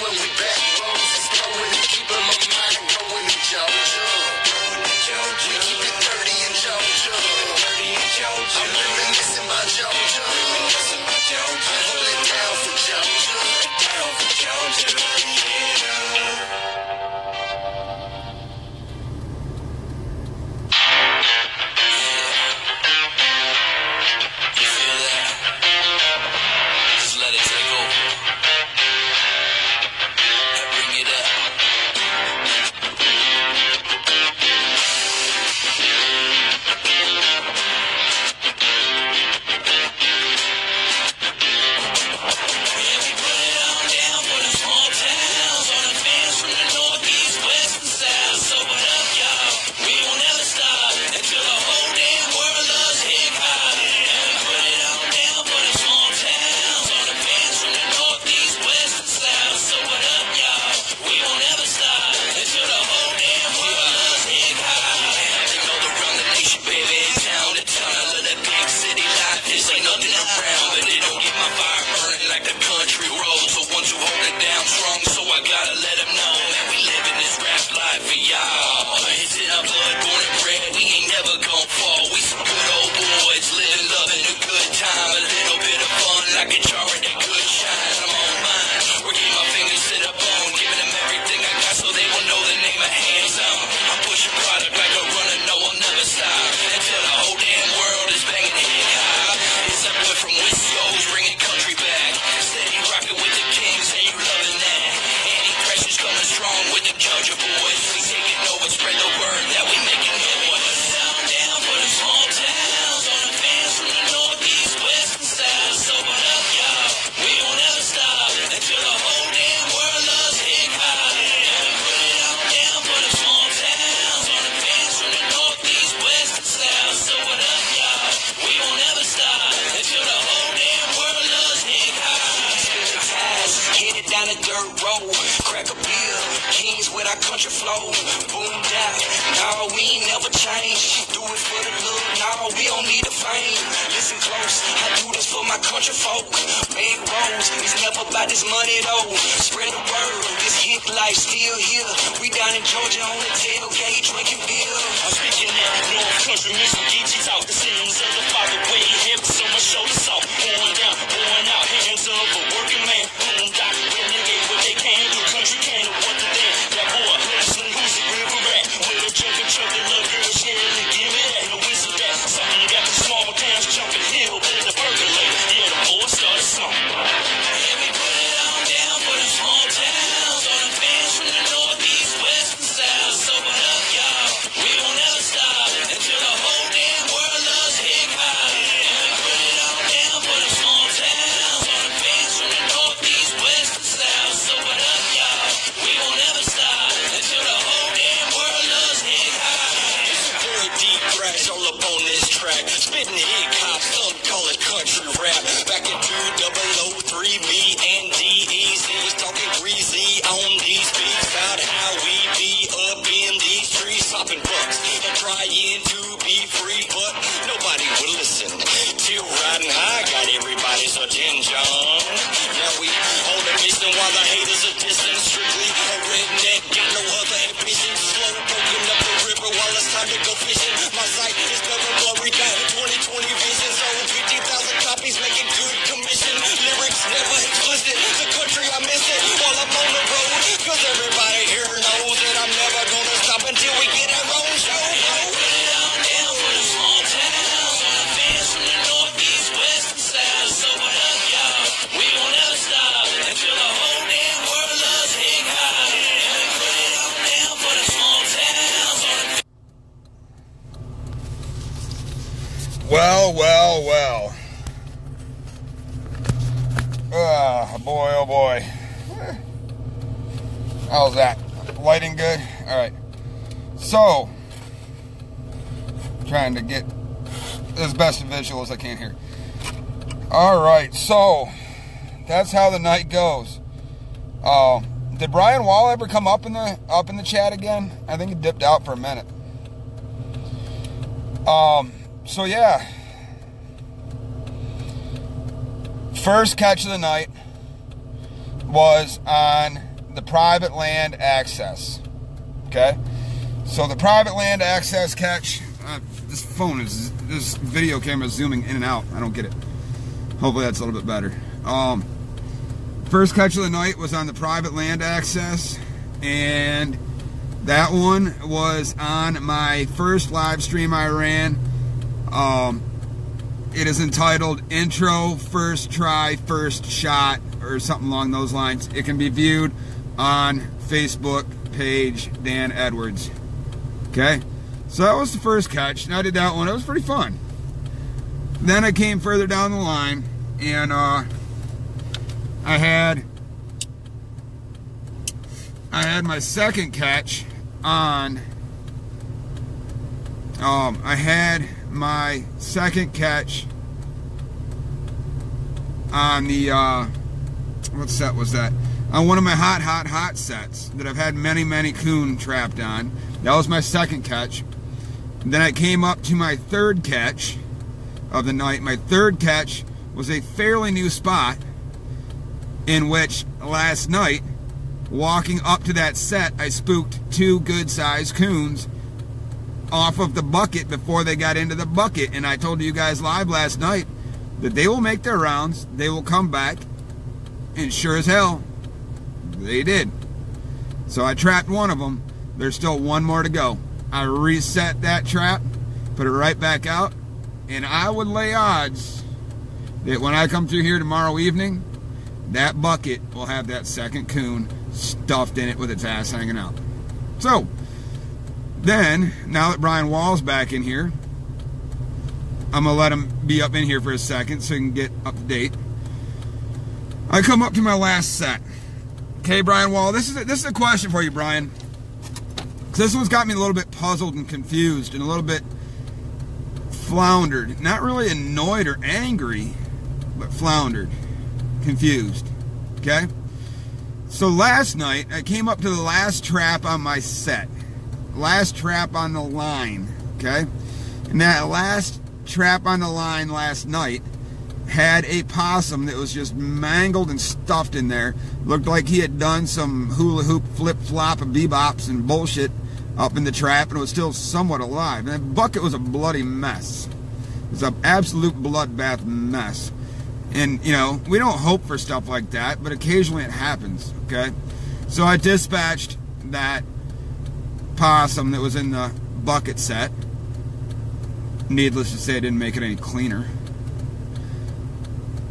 Blowing, we back roads, exploding, keeping my mind going. country flow. Boom down, nah, we ain't never change. Do it for the love, nah, we don't need the fame. Listen close, I do this for my country folk. Big roads, it's never about this money though. Spread the word, this hit life still here. We down in Georgia on the tailgate drinking beer. I'm speaking that North Country, Mr. Geechees out. The sins of the father way heavy, so my shoulders soft. Pouring down, pouring out, hands up a working man. Doc, renegade what they can do. Country can't do what to think. That boy, listen, who's the river rat? With a junkin' truck, the little girl scared to give me that. No whistle that. Something got the small towns jumping hill, but the percolate. Yeah, the boy started something. And we put it on down for the small towns. All the fans from the northeast, west, and south. Sober up, y'all. We won't ever stop until the whole damn world loves hip hop. And we put it on down for the small towns. All the fans from the northeast, west, and south. Sober up, y'all. We won't ever stop until the whole damn world loves hip hop. It's a very deep thrash all up on this track. Spitting hip hop, some call it country rap. Back in 2003, me and D-Eazy was talking greasy on these beats about how we be up in these trees, popping bucks and trying to be free, but nobody would listen. Till riding high got everybody's attention. Now we hold a mission while the haters are distant. Strictly a redneck, got no other ambition. Slow poking up the river while it's time to go fishing. My sight is never blurry, got 20/20 vision. Sold 50,000 copies, making good commission. Lyrics never explicit, the country I miss it while I'm on the road. Cause everybody here knows that I'm never gonna stop until we get our own show. Put it on down for the small towns. All the fans from the northeast, west, and south. Sober up, y'all. We won't ever stop until the whole damn world loves hip hop. And we put it on down for the small towns. All the Well, well, well. Oh, boy, oh boy. How's that? Lighting good? Alright. So, trying to get as best a visual as I can here. Alright, so, that's how the night goes. Did Brian Wall ever come up in the chat again? I think he dipped out for a minute. So yeah, first catch of the night was on the private land access. Okay, so the private land access catch. This video camera is zooming in and out. I don't get it. Hopefully that's a little bit better. First catch of the night was on the private land access, and that one was on my first live stream I ran. It is entitled Intro, First Try, First Shot, or something along those lines. It can be viewed on Facebook page Dan Edwards. Okay, so that was the first catch, and I did that one. It was pretty fun. Then I came further down the line, and I had my second catch on. I had my second catch on the what set was that? On one of my hot sets that I've had many coon trapped on. That was my second catch. And then I came up to my third catch of the night. My third catch was a fairly new spot, in which last night, walking up to that set, I spooked two good-sized coons off of the bucket before they got into the bucket. And I told you guys live last night that they will make their rounds, they will come back, and sure as hell, they did. So I trapped one of them. There's still one more to go. I reset that trap, put it right back out, and I would lay odds that when I come through here tomorrow evening, that bucket will have that second coon stuffed in it with its ass hanging out. So, then, now that Brian Wall's back in here, I'm going to let him be up in here for a second so he can get up to date. I come up to my last set. Okay, Brian Wall, this is a question for you, Brian. This one's got me a little bit puzzled and confused and a little bit floundered. Not really annoyed or angry, but floundered, confused. Okay? So last night, I came up to the last trap on my set. Last trap on the line, okay? And that last trap on the line last night had a possum that was just mangled and stuffed in there. Looked like he had done some hula hoop, flip-flop, and bebops and bullshit up in the trap, and it was still somewhat alive. And that bucket was a bloody mess. It was an absolute bloodbath mess. And, you know, we don't hope for stuff like that, but occasionally it happens, okay? So I dispatched that possum that was in the bucket set. Needless to say, I didn't make it any cleaner.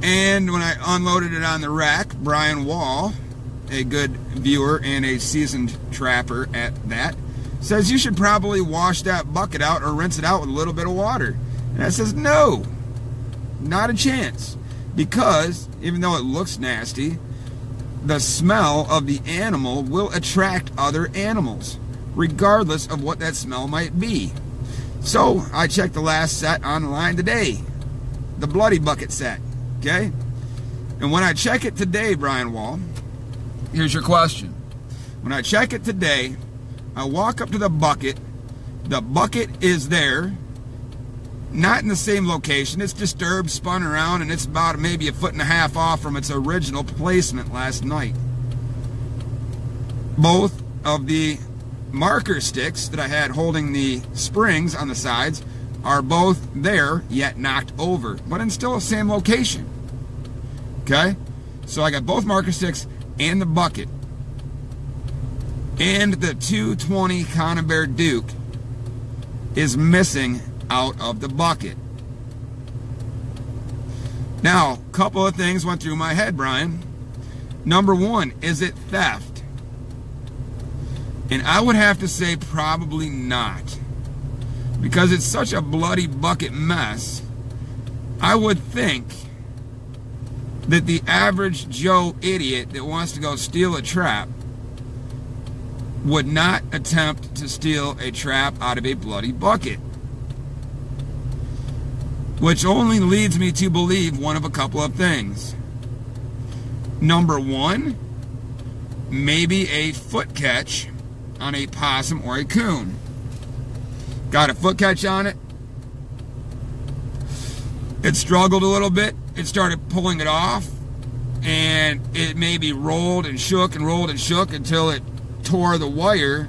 And when I unloaded it on the rack, Brian Wall, a good viewer and a seasoned trapper at that, says you should probably wash that bucket out or rinse it out with a little bit of water. And I says, no, not a chance. Because, even though it looks nasty, the smell of the animal will attract other animals, regardless of what that smell might be. So, I checked the last set online today, the bloody bucket set, okay? And when I check it today, Brian Wall, here's your question. When I check it today, I walk up to the bucket is there, not in the same location. It's disturbed, spun around, and it's about maybe 1.5 feet off from its original placement last night. Both of the marker sticks that I had holding the springs on the sides are both there, yet knocked over, but in still the same location. Okay? So I got both marker sticks and the bucket. And the 220 Conibear Duke is missing out of the bucket. Now, a couple of things went through my head, Brian. Number one, is it theft? And I would have to say probably not. Because it's such a bloody bucket mess, I would think that the average Joe idiot that wants to go steal a trap would not attempt to steal a trap out of a bloody bucket. Which only leads me to believe one of a couple of things. Number one, maybe a foot catch on a possum or a coon. Got a foot catch on it. It struggled a little bit. It started pulling it off. And it maybe rolled and shook and rolled and shook until it tore the wire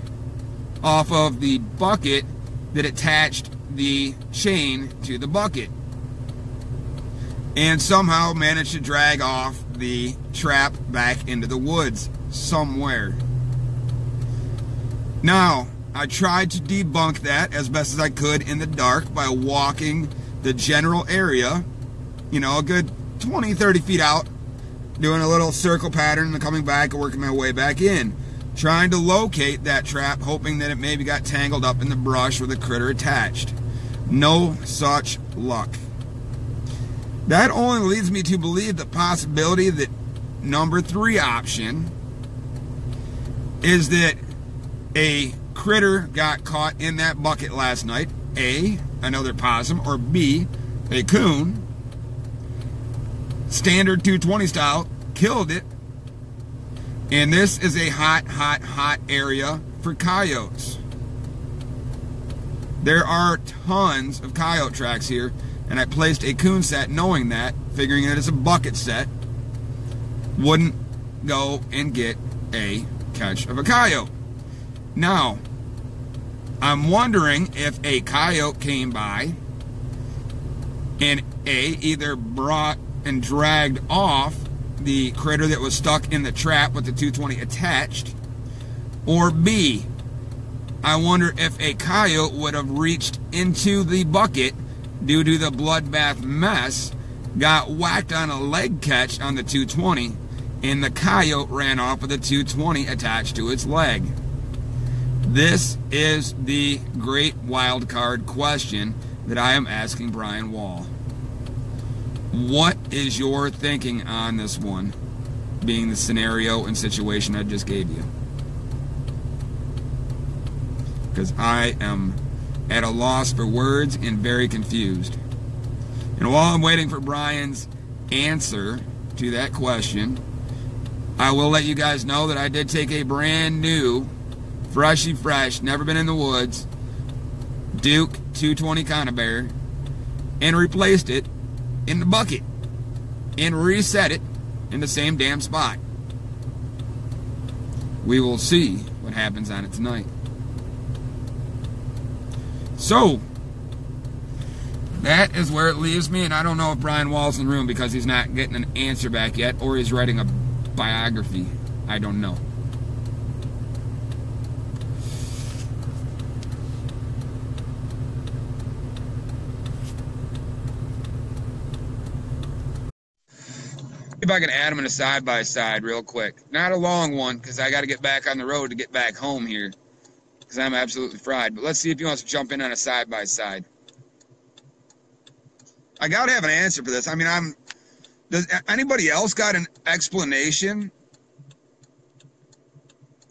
off of the bucket that attached the chain to the bucket. And somehow managed to drag off the trap back into the woods somewhere. Now, I tried to debunk that as best as I could in the dark by walking the general area, you know, a good 20, 30 feet out, doing a little circle pattern and coming back and working my way back in, trying to locate that trap, hoping that it maybe got tangled up in the brush with a critter attached. No such luck. That only leads me to believe the possibility that number 3 option is that a critter got caught in that bucket last night. A, another possum, or B, a coon, standard 220 style, killed it. And this is a hot area for coyotes. There are tons of coyote tracks here. And I placed a coon set knowing that, figuring that it's a bucket set, wouldn't go and get a catch of a coyote. Now, I'm wondering if a coyote came by and either brought and dragged off the critter that was stuck in the trap with the 220 attached, or B, I wonder if a coyote would have reached into the bucket due to the bloodbath mess, got whacked on a leg catch on the 220, and the coyote ran off with the 220 attached to its leg. This is the great wild card question that I am asking Brian Wall. What is your thinking on this one, being the scenario and situation I just gave you? Because I am at a loss for words and very confused. And while I'm waiting for Brian's answer to that question, I will let you guys know that I did take a brand new, freshy fresh, never been in the woods, Duke 220 Conibear, and replaced it in the bucket and reset it in the same damn spot. We will see what happens on it tonight. So, that is where it leaves me, and I don't know if Brian Wall's in the room because he's not getting an answer back yet, or he's writing a biography. I don't know. If I can add him in a side-by-side real quick. Not a long one, because I got to get back on the road to get back home here, because I'm absolutely fried. But let's see if he wants to jump in on a side-by-side. I got to have an answer for this. I mean, does anybody else got an explanation?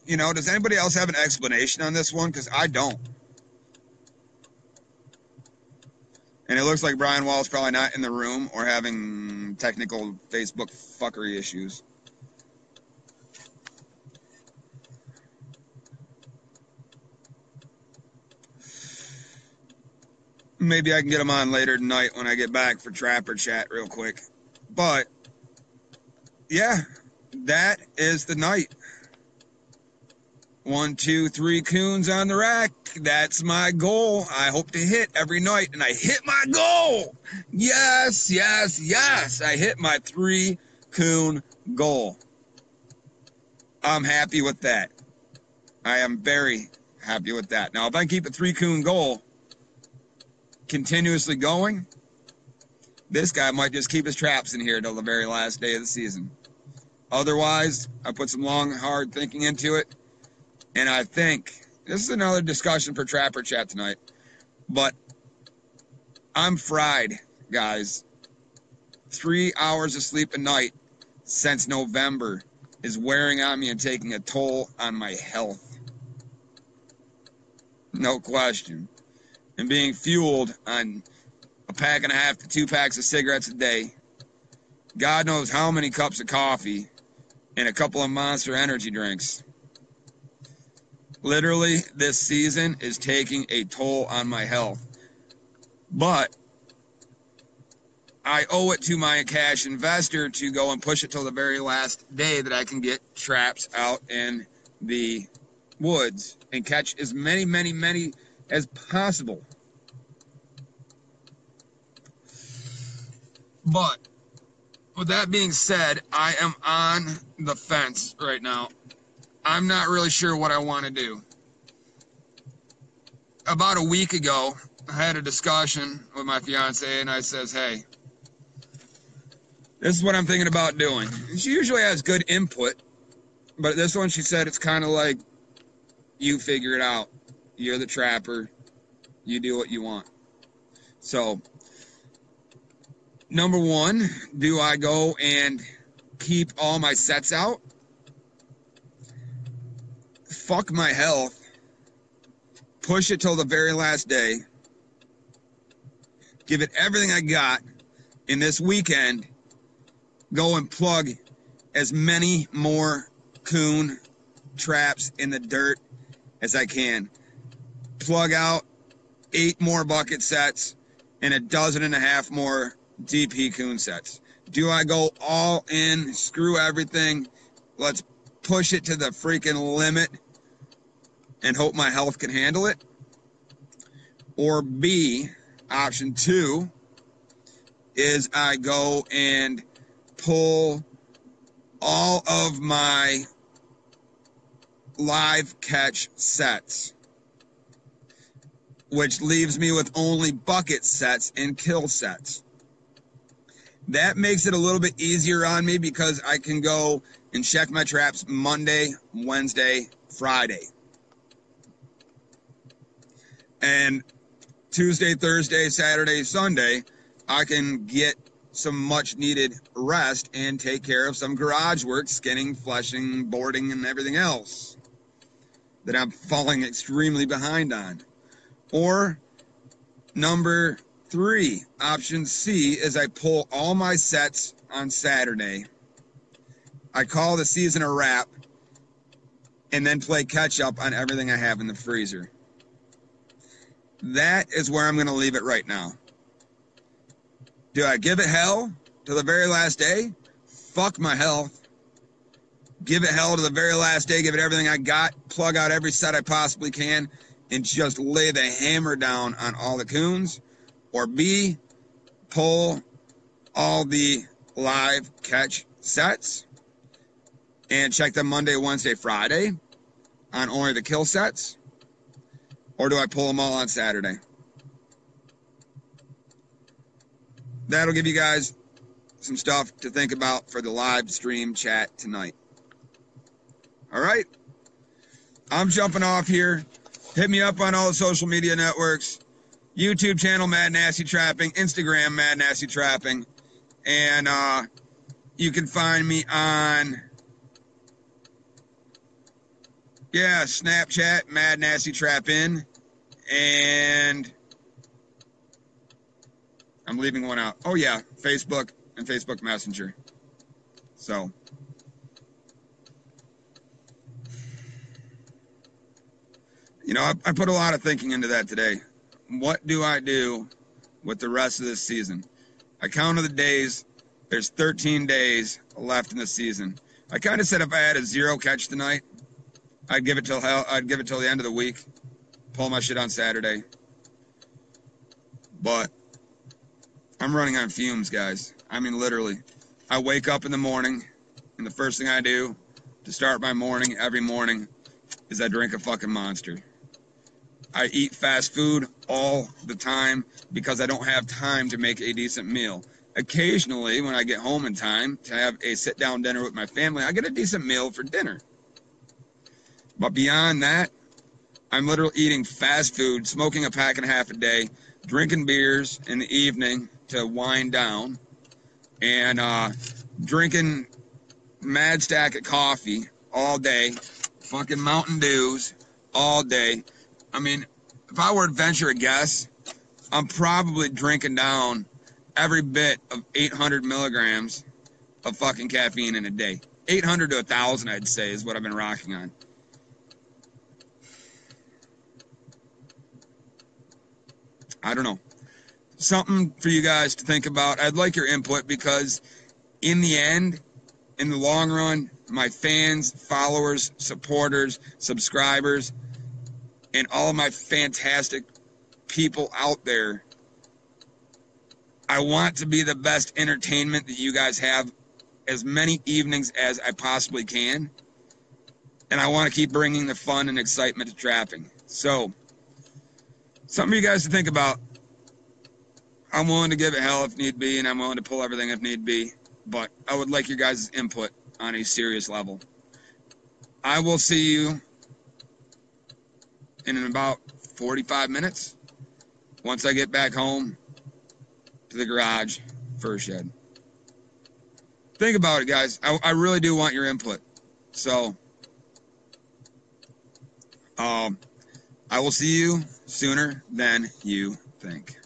You know, does anybody else have an explanation on this one? Because I don't. And it looks like Brian Wall's probably not in the room or having technical Facebook fuckery issues. Maybe I can get him on later tonight when I get back for Trapper Chat real quick. But, yeah, that is the night. 1, 2, 3 coons on the rack. That's my goal. I hope to hit every night, and I hit my goal. Yes, yes, yes. I hit my 3 coon goal. I'm happy with that. I am very happy with that. Now, if I can keep a 3 coon goal continuously going, this guy might just keep his traps in here till the very last day of the season. Otherwise, I put some long, hard thinking into it. And I think, this is another discussion for Trapper Chat tonight, but I'm fried, guys. 3 hours of sleep a night since November is wearing on me and taking a toll on my health. No question. And being fueled on a 1.5 to 2 packs of cigarettes a day, God knows how many cups of coffee, and a couple of Monster energy drinks. Literally, this season is taking a toll on my health. But I owe it to my cash investor to go and push it till the very last day that I can get traps out in the woods and catch as many as possible. But with that being said, I am on the fence right now. I'm not really sure what I want to do. About a week ago, I had a discussion with my fiance, and I says, hey, this is what I'm thinking about doing. She usually has good input, but this one she said it's kind of like, you figure it out. You're the trapper. You do what you want. So, number one, do I go and keep all my sets out? Fuck my health, push it till the very last day, give it everything I got, and this weekend, go and plug as many more coon traps in the dirt as I can. Plug out 8 more bucket sets and 12.5 more DP coon sets. Do I go all in, screw everything, let's push it to the freaking limit and hope my health can handle it? Or B, option 2, is I go and pull all of my live catch sets, which leaves me with only bucket sets and kill sets. That makes it a little bit easier on me because I can go and check my traps Monday, Wednesday, Friday. And Tuesday, Thursday, Saturday, Sunday, I can get some much needed rest and take care of some garage work, skinning, fleshing, boarding, and everything else that I'm falling extremely behind on. Or number 3, option C, is I pull all my sets on Saturday I call the season a wrap and then play catch up on everything I have in the freezer. That is where I'm going to leave it right now. Do I give it hell to the very last day? Fuck my health. Give it hell to the very last day, give it everything I got, plug out every set I possibly can, and just lay the hammer down on all the coons? Or B, pull all the live catch sets and check them Monday, Wednesday, Friday on only the kill sets? Or do I pull them all on Saturday? That'll give you guys some stuff to think about for the live stream chat tonight. All right? I'm jumping off here. Hit me up on all the social media networks. YouTube channel, Mad Nasty Trapping. Instagram, Mad Nasty Trapping. And you can find me on, Snapchat, Mad Nasty Trappin'. And I'm leaving one out. Oh, yeah, Facebook and Facebook Messenger. So, you know, I put a lot of thinking into that today. What do I do with the rest of this season? I counted the days. There's 13 days left in the season. I kind of said if I had a 0 catch tonight, I'd give it till the end of the week. Pull my shit on Saturday. But I'm running on fumes, guys. I mean, literally. I wake up in the morning, and the first thing I do to start my morning every morning is I drink a fucking Monster. I eat fast food all the time because I don't have time to make a decent meal. Occasionally, when I get home in time to have a sit-down dinner with my family, I get a decent meal for dinner. But beyond that, I'm literally eating fast food, smoking a pack and a half a day, drinking beers in the evening to wind down, and drinking mad stack of coffee all day, fucking Mountain Dews all day. I mean, if I were to venture a guess, I'm probably drinking down every bit of 800 milligrams of fucking caffeine in a day. 800 to 1,000, I'd say, is what I've been rocking on. I don't know. Something for you guys to think about. I'd like your input because in the end, in the long run, my fans, followers, supporters, subscribers, and all of my fantastic people out there, I want to be the best entertainment that you guys have as many evenings as I possibly can. And I want to keep bringing the fun and excitement to trapping. So, something for you guys to think about. I'm willing to give it hell if need be, and I'm willing to pull everything if need be. But I would like your guys' input on a serious level. I will see you in about 45 minutes once I get back home to the garage for a shed. Think about it, guys. I really do want your input. So, I will see you sooner than you think.